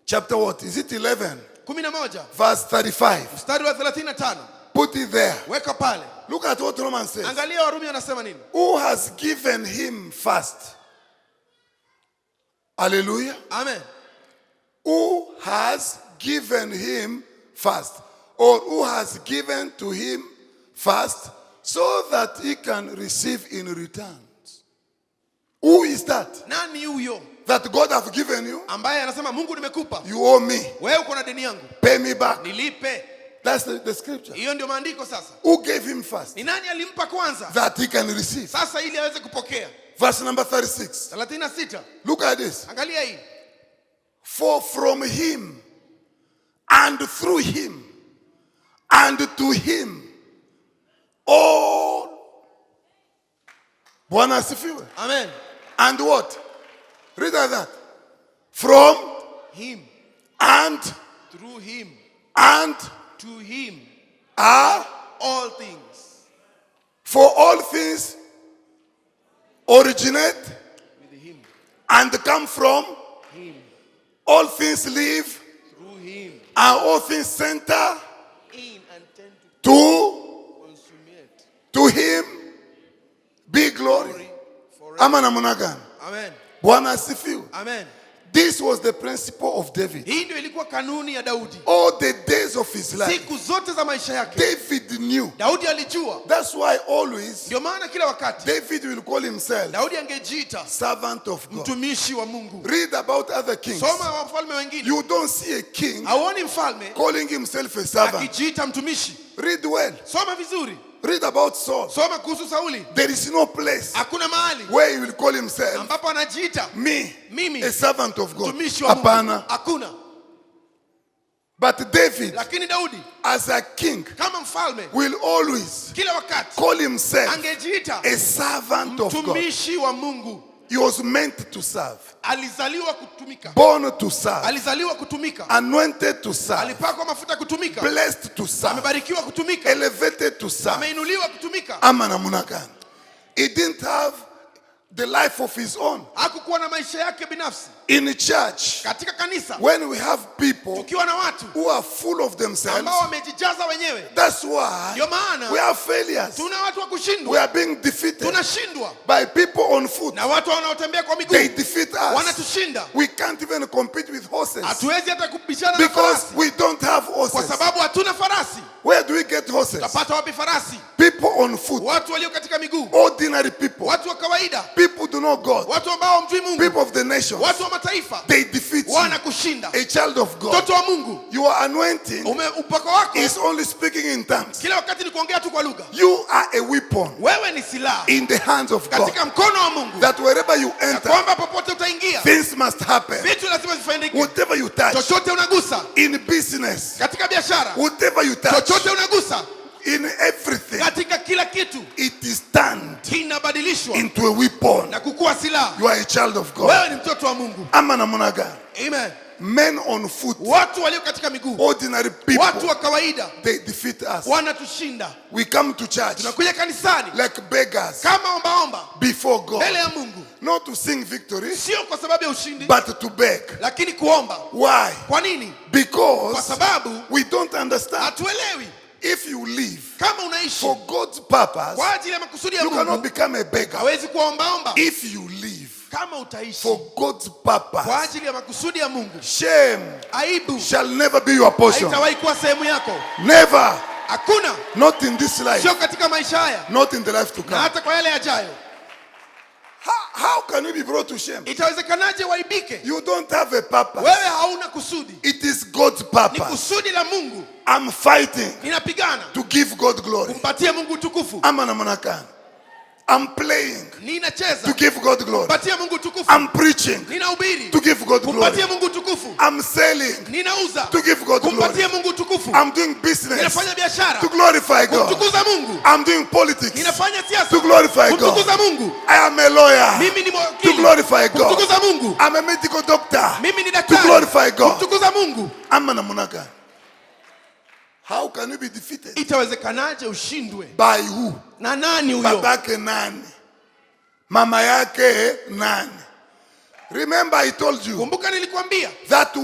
chapter what? Is it 11? 11 Verse 35. mstari wa 35. Put it there. Weka pale. Look at what Romans says. Angalia Warumi anasema nini? Who has given him first? Hallelujah. Amen. Who has given him first? Or who has given to him first so that he can receive in return? Who is that? Nani huyo That God have given you? ambaye anasema Mungu nimekupa, You owe me. wewe uko na deni yangu, Pay me back. nilipe. That's the scripture. Hiyo ndio maandiko sasa. Who gave him first? Ni nani alimpa kwanza? That he can receive. Sasa ili aweze kupokea. Verse number 36. 36. Look at this. Angalia hii. For from him and through him and to him all. Bwana asifiwe. Amen. And what? Read that. From Him, and through him, and to him, are all things. for all things originate With him, and come from him, all things live through him, and all things center in and tend to to consummate him be glory. glory forever. Ama namna gani? Amen. Bwana asifiwe. Amen. This was the principle of David. Hii ndio ilikuwa kanuni ya Daudi. All the days of his life, Siku zote za maisha yake David knew. Daudi alijua. That's why always Ndio maana kila wakati David will call himself Daudi angejiita servant of God. mtumishi wa Mungu. Read about other kings. Soma wafalme wengine. You don't see a king Hauoni mfalme calling himself a servant. akijiita mtumishi. Read well. Soma vizuri. Read about Saul. Soma kuhusu Sauli. There is no place Hakuna mahali where he will call himself ambapo anajiita me, a servant of God. mtumishi wa Mungu. Hapana. Hakuna. But David, Lakini Daudi as a king, kama mfalme will always kila wakati call himself angejiita a servant of God. mtumishi wa Mungu. He was meant to serve, Alizaliwa kutumika. born to serve, Alizaliwa kutumika. anointed to serve, Alipakwa mafuta kutumika. blessed to serve, Amebarikiwa kutumika. elevated to serve. Ameinuliwa kutumika. Ama namna gani? He didn't have the life of his own. Hakukuwa na maisha yake binafsi. In church, Katika kanisa when we have people tukiwa na watu who are full of themselves, ambao wamejijaza wenyewe, that's why ndio maana we have failures. tuna watu wa We kushindwa. are being defeated Tunashindwa by people on foot. na watu wanaotembea kwa They miguu. defeat us. Wanatushinda. We can't even compete with horses Hatuwezi hata kubishana na because farasi we don't have kwa horses. sababu hatuna farasi. Where do we get horses? Tutapata wapi farasi? People on foot, Watu walio katika miguu, ordinary people, watu wa kawaida, people do not God, watu ambao hamjui Mungu, people of the nations, watu wa mataifa they defeat you. wanakushinda. A child of God, Mtoto wa Mungu, your anointing upako wako is only speaking in tongues. kila wakati ni kuongea tu kwa lugha. You are a weapon Wewe ni silaha in the hands of God, katika mkono wa Mungu, that wherever you na enter, kwamba popote utaingia things must happen. vitu lazima vifanyike. Whatever you touch, Chochote unagusa in business, katika biashara, whatever you touch, chochote unagusa in everything, katika kila kitu it is turned kinabadilishwa into a weapon. na kukuwa silaha. You are a child of God. Wewe ni mtoto wa Mungu. Ama namna gani? Amen. Men on foot, Watu walio katika miguu, ordinary watu people, wa kawaida they defeat us. wanatushinda. We come to church Tunakuja kanisani like beggars kama ombaomba before God. mbele ya Mungu, not to sing victory, sio kwa sababu ya ushindi, but to beg. lakini kuomba. Why? Kwa nini? Kwa Because sababu we don't understand. hatuelewi. If you live Kama unaishi for God's purpose, kwa ajili ya makusudi ya you cannot Mungu, become a beggar. hawezi kuombaomba. If you live Kama utaishi for God's kwa purpose, ajili ya makusudi ya Mungu, shame aibu shall never be your portion. haitawahi kuwa sehemu yako. Never. Hakuna, Not in this life. sio katika maisha haya Not in the life to na come. hata kwa yale yajayo. How can you be brought to shame? Itawezekanaje waibike? You don't have a purpose. Wewe hauna kusudi. It is God's Ni purpose. kusudi la Mungu. I'm fighting Ninapigana to give God glory. kumpatia Mungu utukufu. I'm playing Ninacheza to give God glory. kumpatia Mungu utukufu. I'm preaching Ninahubiri to give God glory. kumpatia Mungu utukufu. I'm selling Ninauza to give God glory. kumpatia Mungu utukufu. I'm doing business Ninafanya biashara to glorify God. kumtukuza Mungu. I'm doing politics Ninafanya siasa to glorify God. kumtukuza Mungu. I am a lawyer Mimi ni to mwakili glorify God. kumtukuza Mungu. I'm a medical doctor Mimi ni to daktari glorify God. kumtukuza Mungu. How can you be defeated? Itawezekanaje ushindwe? By who? Na nani huyo? Babake nani? Mama yake nani? Remember I told you Kumbuka nilikwambia that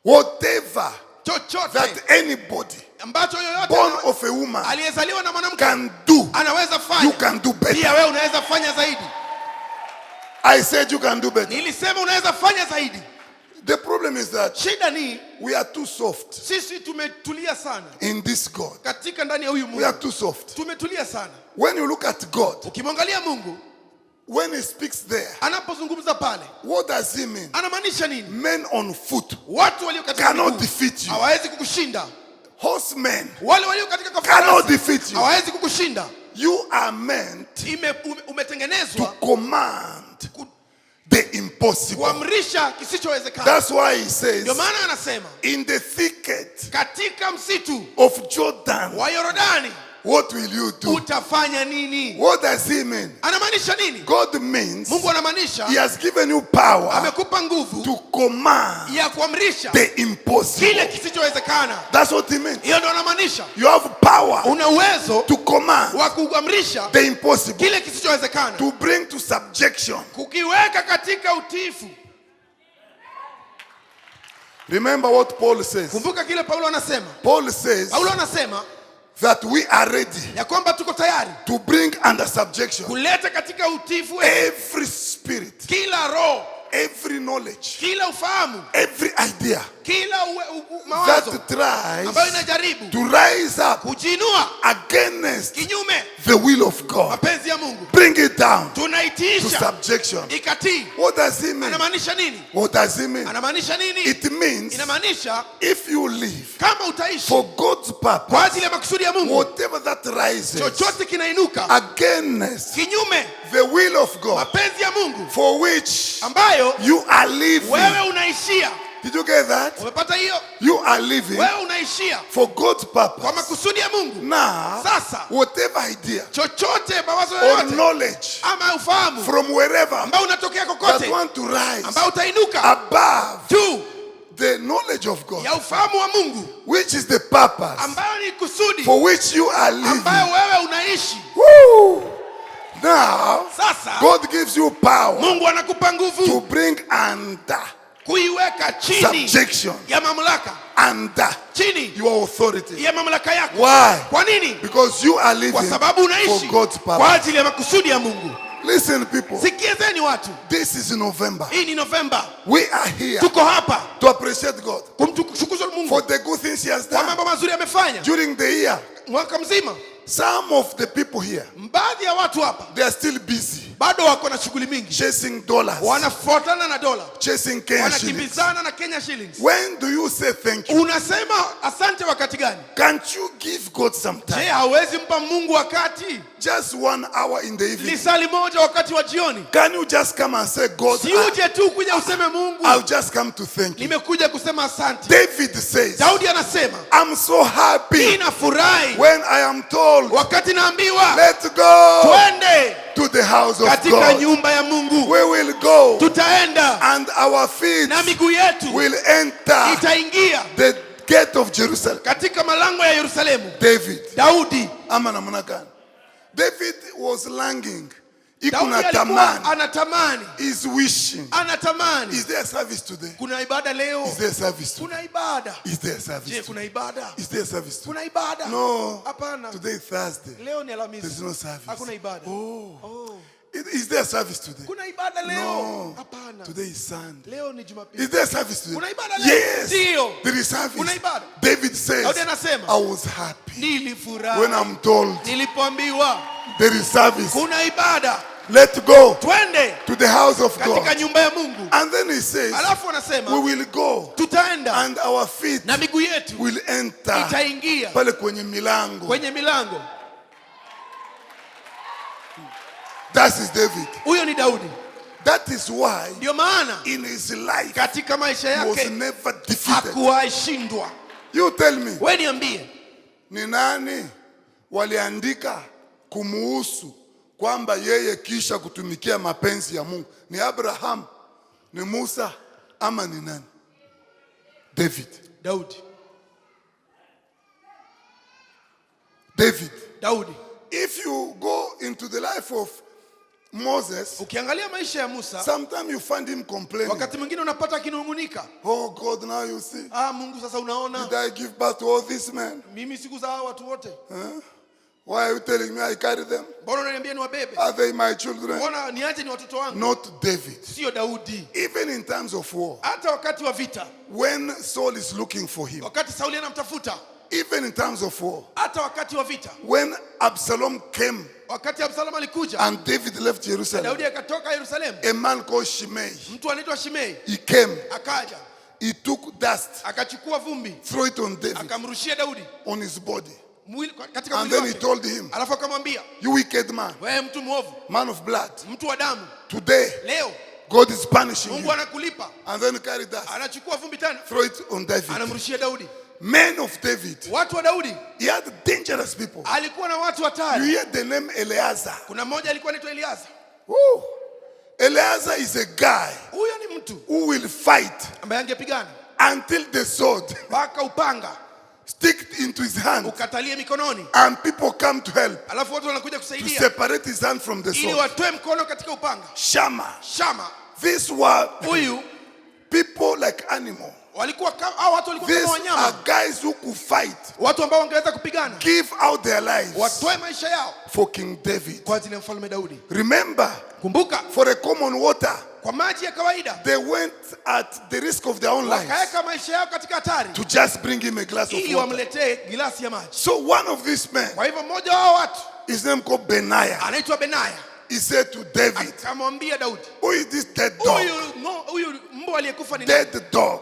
whatever chochote that anybody ambacho born yoyote of a woman aliyezaliwa na mwanamke can do, anaweza you fanya. can do Pia better. wewe unaweza fanya zaidi. I said you can do better. Nilisema unaweza fanya zaidi. The problem is that Shida ni we are too soft sisi tumetulia sana in this God. katika ndani ya huyu We are Mungu. too soft. Tumetulia sana. When you look at God, Ukimwangalia Mungu when he speaks there, anapozungumza pale, what does he mean? anamaanisha nini? Men on foot Watu walio katika cannot miguu defeat you. hawawezi kukushinda. Horsemen Wale walio katika cannot farasi defeat you. hawawezi kukushinda. You are meant to Umetengenezwa command the impossible. kuamrisha kisichowezekana. That's why he says, Ndio maana anasema in the thicket katika msitu of Jordan, wa Yordani what will you do? utafanya nini? What does he mean? Anamaanisha nini? God means Mungu anamaanisha he has given you power amekupa nguvu to command ya kuamrisha the impossible. kile kisichowezekana. That's what he means. Hiyo ndio anamaanisha. You have power Una uwezo to command wa kuamrisha the impossible, kile kisichowezekana, to bring to subjection. kukiweka katika utiifu. Remember what Paul says. Kumbuka kile Paulo anasema. Paul says Paulo anasema that we are ready ya kwamba tuko tayari to bring under subjection kuleta katika utiifu every spirit, kila roho, every knowledge, kila ufahamu, every idea kila mawazo that tries ambayo inajaribu to rise up kujiinua against kinyume the will of God. mapenzi ya Mungu. Bring it down to Tunaitiisha subjection. ikatii. What does he mean? Anamaanisha nini? What does he mean? Anamaanisha nini? It means Inamaanisha if you live kama utaishi for God's kwa purpose, ajili ya makusudi ya Mungu, whatever that rises chochote kinainuka against kinyume the will of God mapenzi ya Mungu for which ambayo you are living. wewe unaishia. Did you get that? Umepata hiyo? You are living Wewe unaishia for God's kwa purpose. makusudi ya Mungu. Now, Sasa whatever idea chochote mawazo or yoyote knowledge ama ufahamu from wherever ambao unatokea that kokote want to rise ambao utainuka above juu the knowledge of God, ya ufahamu wa Mungu which is the purpose ambayo ni kusudi for which you are living. ambayo wewe unaishi. Woo! Now, Sasa God gives you power Mungu anakupa to nguvu bring under kuiweka chini subjection, ya mamlaka, under chini your authority. ya mamlaka yako. Why? Kwa nini? Because you are living Kwa sababu for unaishi God's kwa purpose. ajili ya makusudi ya Mungu. Listen, people, Sikizeni watu, this is November. hii ni Novemba. We are here Tuko hapa to appreciate God kumshukuru Mungu for the good things He has kwa done mambo mazuri amefanya during the year. mwaka mzima. Some of the people here, Baadhi ya watu hapa they are still busy bado wako na shughuli mingi, chasing dollars, wanafuatana na dola, chasing Kenya shillings. wanakimbizana na Kenya shillings. When do you say thank you? Unasema asante wakati gani? Can't you give God some Je, time? hauwezi mpa Mungu wakati? Just 1 hour in the evening. Lisali moja wakati wa jioni. Can you just come and say, God, Si uje tu kuja useme Mungu, I'll just come to thank you. nimekuja kusema asante. David says, Daudi anasema, I'm so happy ninafurahi when I am told, wakati naambiwa let's go twende to the house of katika God. nyumba ya Mungu. We will go Tutaenda and our feet na miguu yetu will enter itaingia the gate of Jerusalem. katika malango ya Yerusalemu. David. Daudi Ama namna gani? David was longing Iko na alikuwa tamani. anatamani. Is wishing. Anatamani. Is there a service today? Kuna ibada leo. Is there a service today? Kuna ibada. Is there a service Je, today? kuna ibada? Is there a service today? Kuna ibada? No. Hapana. Today is Thursday. Leo ni There is Alhamisi. no service. Hakuna ibada. Oh. Is there a service today? Kuna ibada leo? No. Hapana. Today is Sunday. Leo ni Jumapili. Is there a service today? Kuna ibada leo? Yes. Ndio. There is service. Kuna ibada. David says, Daudi anasema, I was happy nilifurahi when I'm told nilipoambiwa there is service. kuna ibada. Let's go Twende to the house of katika God. nyumba ya Mungu. And then he says, Alafu we anasema will go tutaenda and our feet na miguu yetu will enter itaingia pale kwenye milango. kwenye milango. That is David. Huyo ni Daudi. That is why Ndio maana in his life katika maisha he was yake never defeated. hakuwahi shindwa. You tell me, Wewe niambie, ni nani waliandika kumuhusu kwamba yeye kisha kutumikia mapenzi ya Mungu? Ni Abraham, ni Musa ama ni nani? David. Daudi. David. Daudi. If you go into the life of Moses, Ukiangalia maisha ya Musa, sometimes you find him complaining. wakati mwingine unapata akinung'unika. Oh God, now you see. Mungu sasa unaona, Did I give birth to all these men? mimi sikuzaa watu wote. Huh? Why are you telling me I carry them? Mbona unaniambia ni wabebe? Are they my children? Mbona niache ni watoto wangu? Not David. Sio Daudi. Even in times of war, Hata wakati wa vita, when Saul is looking for him, wakati Sauli anamtafuta, even in times of war, hata wakati wa vita, when Absalom came wakati Absalom alikuja and David left Jerusalem, Daudi akatoka Yerusalemu, a man called Shimei, mtu anaitwa Shimei he came, akaja, he took dust, akachukua vumbi, throw it on David, akamrushia Daudi on his body. katika And mwili then he wake. told him, Alafu akamwambia, you wicked man, wewe mtu mwovu, man of blood, mtu wa damu, today leo God is punishing Mungu you. anakulipa. And then carry dust, Anachukua vumbi tena, throw it on David. anamrushia Daudi. Men of David, Watu wa Daudi, he had dangerous people. alikuwa na watu You hatari. hear the name Eleazar. Kuna mmoja alikuwa anaitwa Eliasa. Woo. Eleazar is a guy Huyo ni mtu who will fight ambaye angepigana until the sword mpaka upanga stick into his hand ukatalie mikononi, and people come to help alafu watu wanakuja to kusaidia separate his hand from the ili sword. watoe mkono katika upanga. Shammah. Shama, These were huyu people like animal. walikuwa hao watu walikuwa These kama are wanyama, guys who could fight, watu ambao wangeweza kupigana, give out their lives watoe maisha yao for King David. kwa ajili ya mfalme Daudi. Remember, Kumbuka, for a common water, kwa maji ya kawaida they went at the risk of their own lives wakaweka maisha yao katika hatari to just bring him a glass of ili water. wamletee gilasi ya maji. So one of these men, Kwa hivyo mmoja wao watu his name called Benaiah, anaitwa Benaya he said to David, akamwambia Daudi, who is this dead dog? huyu mbwa aliyekufa ni nani? Dead dog.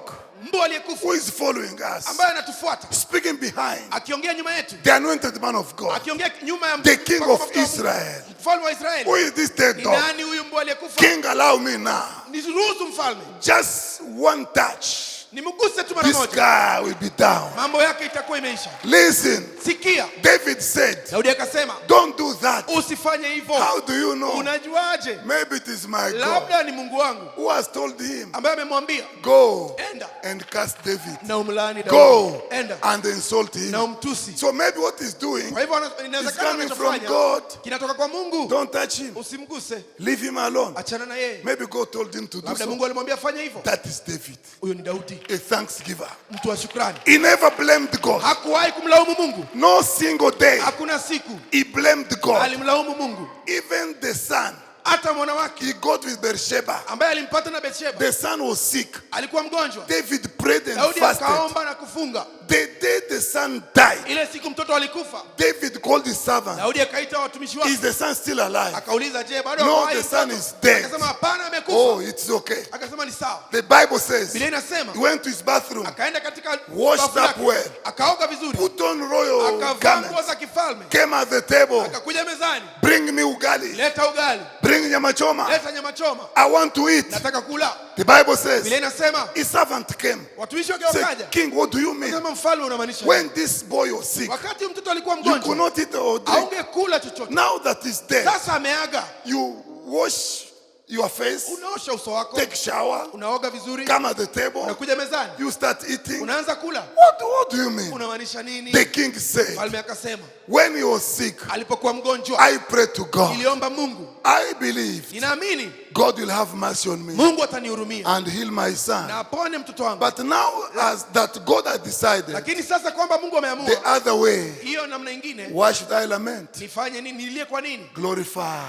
Mbwa aliyekufa Who is following us? ambaye anatufuata, Speaking behind akiongea nyuma yetu, the anointed man of God, akiongea nyuma ya the king of mafuta wa Mungu, Israel. mfalme wa Who Israeli. is this dead Ni dog? nani huyu mbwa aliyekufa? King, allow me now. Niruhusu mfalme, Just one touch. nimguse tu mara This moja, guy will be down. mambo yake itakuwa imeisha. Listen, Sikia, David said, Daudi akasema, don't do that. usifanye hivyo. How do you know? Unajuaje? Maybe it is my God Labda ni Mungu wangu who has told him, ambaye amemwambia go enda and curse David. na umlaani Daudi, Go enda and insult him. na umtusi. So maybe what he's doing Kwa hivyo is inawezekana coming from anachofanya God. kinatoka kwa Mungu. Don't touch him. Usimguse, Leave him alone. achana na yeye. Maybe God told him to do Labda so. Mungu alimwambia fanya hivyo. That is David, Huyo ni Daudi, a thanksgiver. mtu wa shukrani. He never blamed God. Hakuwahi kumlaumu Mungu, No single day hakuna siku he blamed God. alimlaumu Mungu. Even the son Hata mwana wake he got with Beersheba, ambaye alimpata na Bathsheba the son was sick. alikuwa mgonjwa. David prayed and Daudi fasted. akaomba na kufunga. The day the son died, Ile siku mtoto alikufa, David called his servant. Daudi akaita watumishi wake, Is the son still alive? akauliza, je, bado No, ako hai the son mtoto? is dead. Akasema hapana, amekufa. Oh, it's okay. Akasema ni sawa. The Bible says Biblia inasema he went to his bathroom, akaenda katika washed bafu up lake, well, akaoga vizuri, put on royal akavaa nguo garments, za kifalme, came at the table, akakuja mezani, bring me ugali, leta ugali, bring nyama choma. leta nyama choma, I want to eat. nataka kula. The Bible says Biblia inasema his servant came. watumishi wake Said, wakaja, King, what do you mean? akasema mfalme, unamaanisha When this boy was sick, wakati mtoto alikuwa you could mgonjwa not eat or drink. haungekula chochote, Now that he's dead, sasa ameaga, you wash your face, unaosha uso wako, take shower, unaoga vizuri, come at the table, unakuja mezani, you start eating. unaanza kula. What do you mean? Unamaanisha nini? The king said, Mfalme akasema, when he was sick, alipokuwa mgonjwa, I prayed to God. niliomba Mungu, I believed ninaamini God will have mercy on me Mungu atanihurumia and heal my son. na apone mtoto wangu. But now, as that God had decided Lakini sasa kwamba Mungu ameamua the other way, hiyo namna nyingine, why should I lament? nifanye nini? Nilie kwa nini? Glorify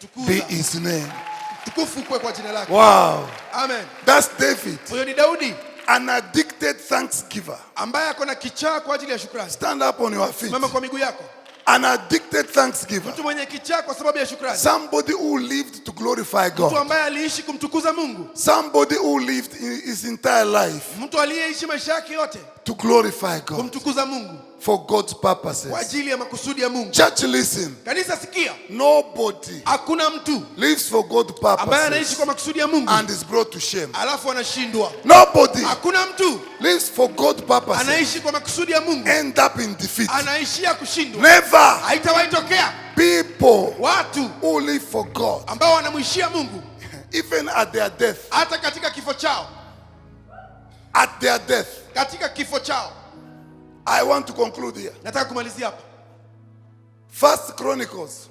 be Tukuza, his name. tukufu kwa jina lake. Wow. Amen. That's David, Huyo ni Daudi an addicted thanksgiver. ambaye ako na kichaa kwa ajili ya shukrani. Stand up on your feet. Simama kwa miguu yako. An addicted thanksgiver. Mtu mwenye kichaa kwa sababu ya shukrani. Somebody who lived to glorify Mtu God. ambaye aliishi kumtukuza Mungu. Somebody who lived in his entire life Mtu aliyeishi maisha yake yote to glorify God kumtukuza Mungu for God's purposes. kwa ajili ya makusudi ya Mungu. Church, listen. Kanisa sikia, Nobody hakuna mtu lives for God's ambaye anaishi purposes kwa makusudi ya Mungu and is brought to shame. alafu anashindwa. Nobody Hakuna mtu lives for God's purposes anaishi kwa makusudi ya Mungu end up in defeat. anaishia kushindwa. Never. Haitawahi tokea. People Watu who live for God, ambao wanamwishia Mungu even at their death, hata katika kifo chao, at their death. katika kifo chao. I want to conclude here. Nataka kumalizia hapa. First Chronicles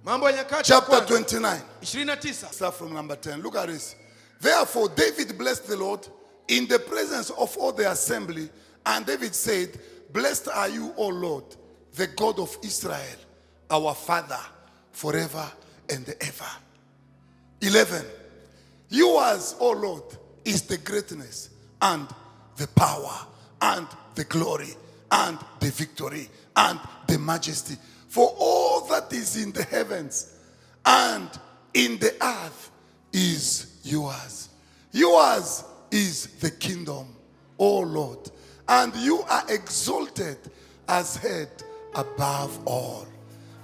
Mambo ya Nyakati chapter ya kwanza, 29. 29. Start from number 10. Look at this. Therefore, David blessed the Lord in the presence of all the assembly. And David said, blessed are you, O Lord, the God of Israel, our Father, forever and ever. 11. Yours, O Lord, is the greatness and the power and the glory and the victory and the majesty. For all that is in the heavens and in the earth is yours. Yours is the kingdom, O Lord, and you are exalted as head above all.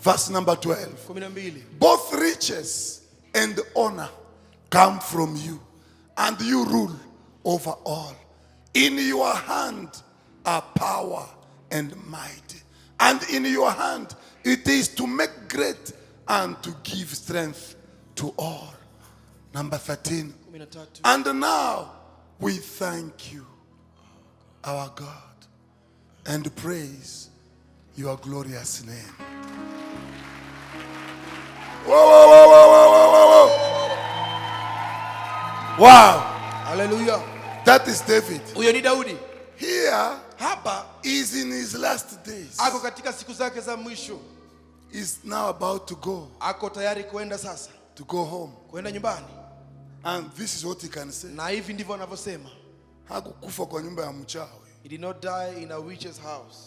Verse number 12. 12. Both riches and honor come from you, and you rule over all. In your hand are power and might, and in your hand it is to make great and to give strength to all. Number 13. 13. And now we thank you, our God, and praise your glorious name. Whoa, whoa, whoa, whoa, whoa, whoa, whoa. Wow. Hallelujah. That is David. Huyo ni Daudi. Here Hapa is in his last days. ako katika siku zake za mwisho. He's now about to go Tayari kuenda sasa, home. kuenda nyumbani. And this is what he can say. Na hivi ndivyo anavyosema. Hakukufa kwa nyumba ya mchawi. He did not die in a witch's house.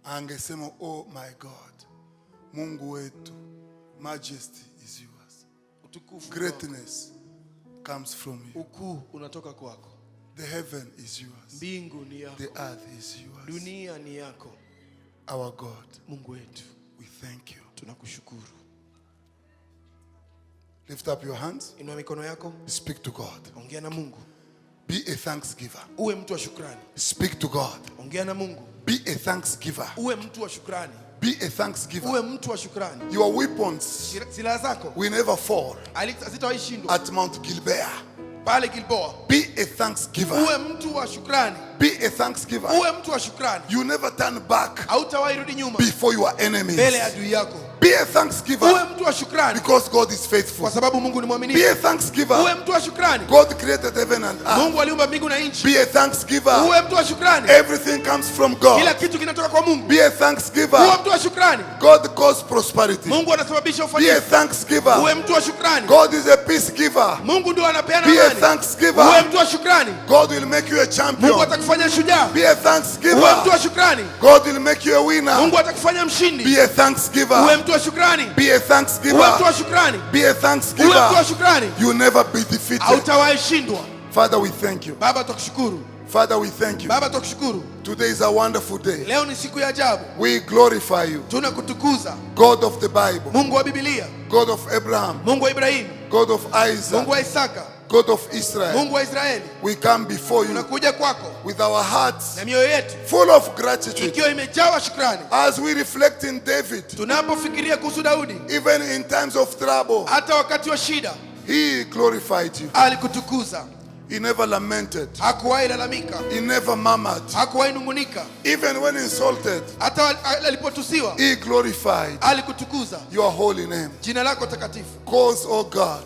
Angesema, oh my God, Mungu wetu, majesty is yours. Utukufu, Greatness comes from you. ukuu unatoka kwako. The heaven is yours. Mbingu ni yako. The earth is yours. Dunia ni yako. Our God, Mungu wetu, we thank you. tunakushukuru. Lift up your hands. Inua mikono yako. Speak to God. Ongea na Mungu. Be a thanksgiver. Uwe mtu wa shukrani. Speak to God. Ongea na Mungu. Be a thanksgiver. Uwe mtu wa shukrani. Be a thanksgiver. Uwe mtu wa shukrani. Your weapons Silaha zako will never fall hazitawahi shindwa. at Mount Gilboa. Pale Gilboa. Be a thanksgiver. Uwe mtu wa shukrani. Be a thanksgiver. Uwe mtu wa shukrani. You never turn back Hautawahi rudi nyuma before your enemies. mbele ya adui yako. Be a thanksgiver Uwe mtu wa shukrani because God is faithful. kwa sababu Mungu ni Be mwaminifu. a thanksgiver. Uwe mtu wa shukrani. God created heaven and earth. Mungu aliumba mbingu na nchi. Be a thanksgiver. Uwe mtu wa shukrani. Everything comes from God. Kila kitu kinatoka kwa Mungu. Be a Uwe thanksgiver. mtu wa shukrani. God causes prosperity. Mungu anasababisha Be a ufanisi. thanksgiver. Uwe mtu wa shukrani. God is a peace giver. Mungu ndio anapeana Be a amani. thanksgiver. Uwe mtu wa shukrani. God will make you a Mungu champion. atakufanya shujaa. Be a Uwe mtu thanksgiver. wa shukrani. God will make you a winner. Mungu atakufanya mshindi. Be a Uwe thanksgiver. mtu wa shukrani. Be a Uwe mtu thanksgiver. wa shukrani. Be a Uwe mtu wa thanksgiver. shukrani. You never be defeated. Hautawahi shindwa. Father, we thank you. Baba tukushukuru. Father, we thank you. Baba tukushukuru. Today is a wonderful day. Leo ni siku ya ajabu. We glorify you, Tunakutukuza. God of the Bible, Mungu wa Biblia. God of Abraham, Mungu wa Ibrahimu. God of Isaac, Mungu wa Isaka. God of Israel, Mungu wa Israeli, we come before you tunakuja kwako with our hearts na mioyo yetu full of gratitude ikiwa imejawa shukrani. as we reflect in David. Tunapofikiria kuhusu Daudi, Even in times of trouble, hata wakati wa shida he glorified you. alikutukuza. He never lamented. Hakuwahi lalamika, He never murmured. hakuwahi nungunika. Even when insulted, Hata alipotusiwa he glorified alikutukuza your holy name. jina lako takatifu. Cause, oh God,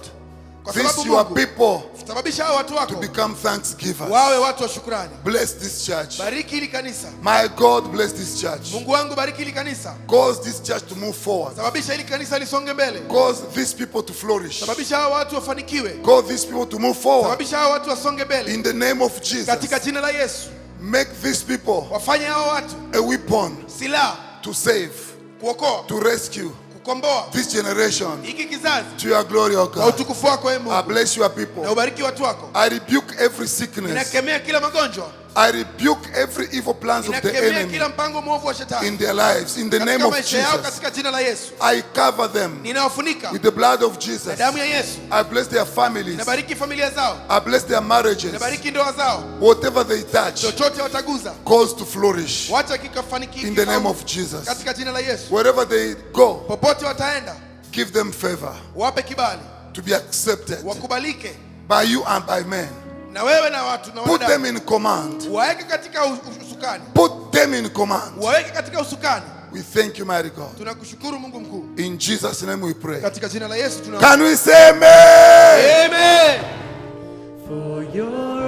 Kwa these sababu your Mungu, people sababisha hao watu to wako become thanksgivers. wawe watu wa shukrani. Bless this church. Bariki hili kanisa. My God, bless this church. Mungu wangu, bariki hili kanisa. Cause this church to move forward. Sababisha hili kanisa lisonge mbele. Cause these people to flourish. Sababisha hao watu wafanikiwe. Cause these people to move forward. Sababisha hao watu wasonge mbele. In the name of Jesus. Katika jina la Yesu. Make these people Wafanye hao watu a weapon silaha to save, kuokoa, to rescue kukomboa this generation hiki kizazi to your glory, oh kwa God. utukufu wako, I Mungu. bless your Na people. ubariki watu wako. I rebuke every sickness. Ninakemea kila magonjwa. I rebuke every evil plans of the Ninakemea enemy kila mpango mwovu wa shetani in their lives. In the name katika of maisha yao, Jesus, katika jina la Yesu. I cover them Ninawafunika with the blood of na Jesus. damu ya Yesu. I bless their families. Ninabariki familia zao. I bless their marriages. Ninabariki ndoa zao. Whatever they touch, Chochote wataguza, cause to flourish. wacha kikafanikiwe In the name of Jesus. katika jina la Yesu. Wherever they go, Popote wataenda, give them favor wape kibali, to be accepted wakubalike by you and by men. na wewe na watu na Put them wanadamu. in command. Waeke katika usukani. Put them in command. Waweke katika usukani. We thank you, mighty God. Tunakushukuru Mungu mkuu. In Jesus' name we pray. Katika jina la Yesu Can we say amen? Amen. For your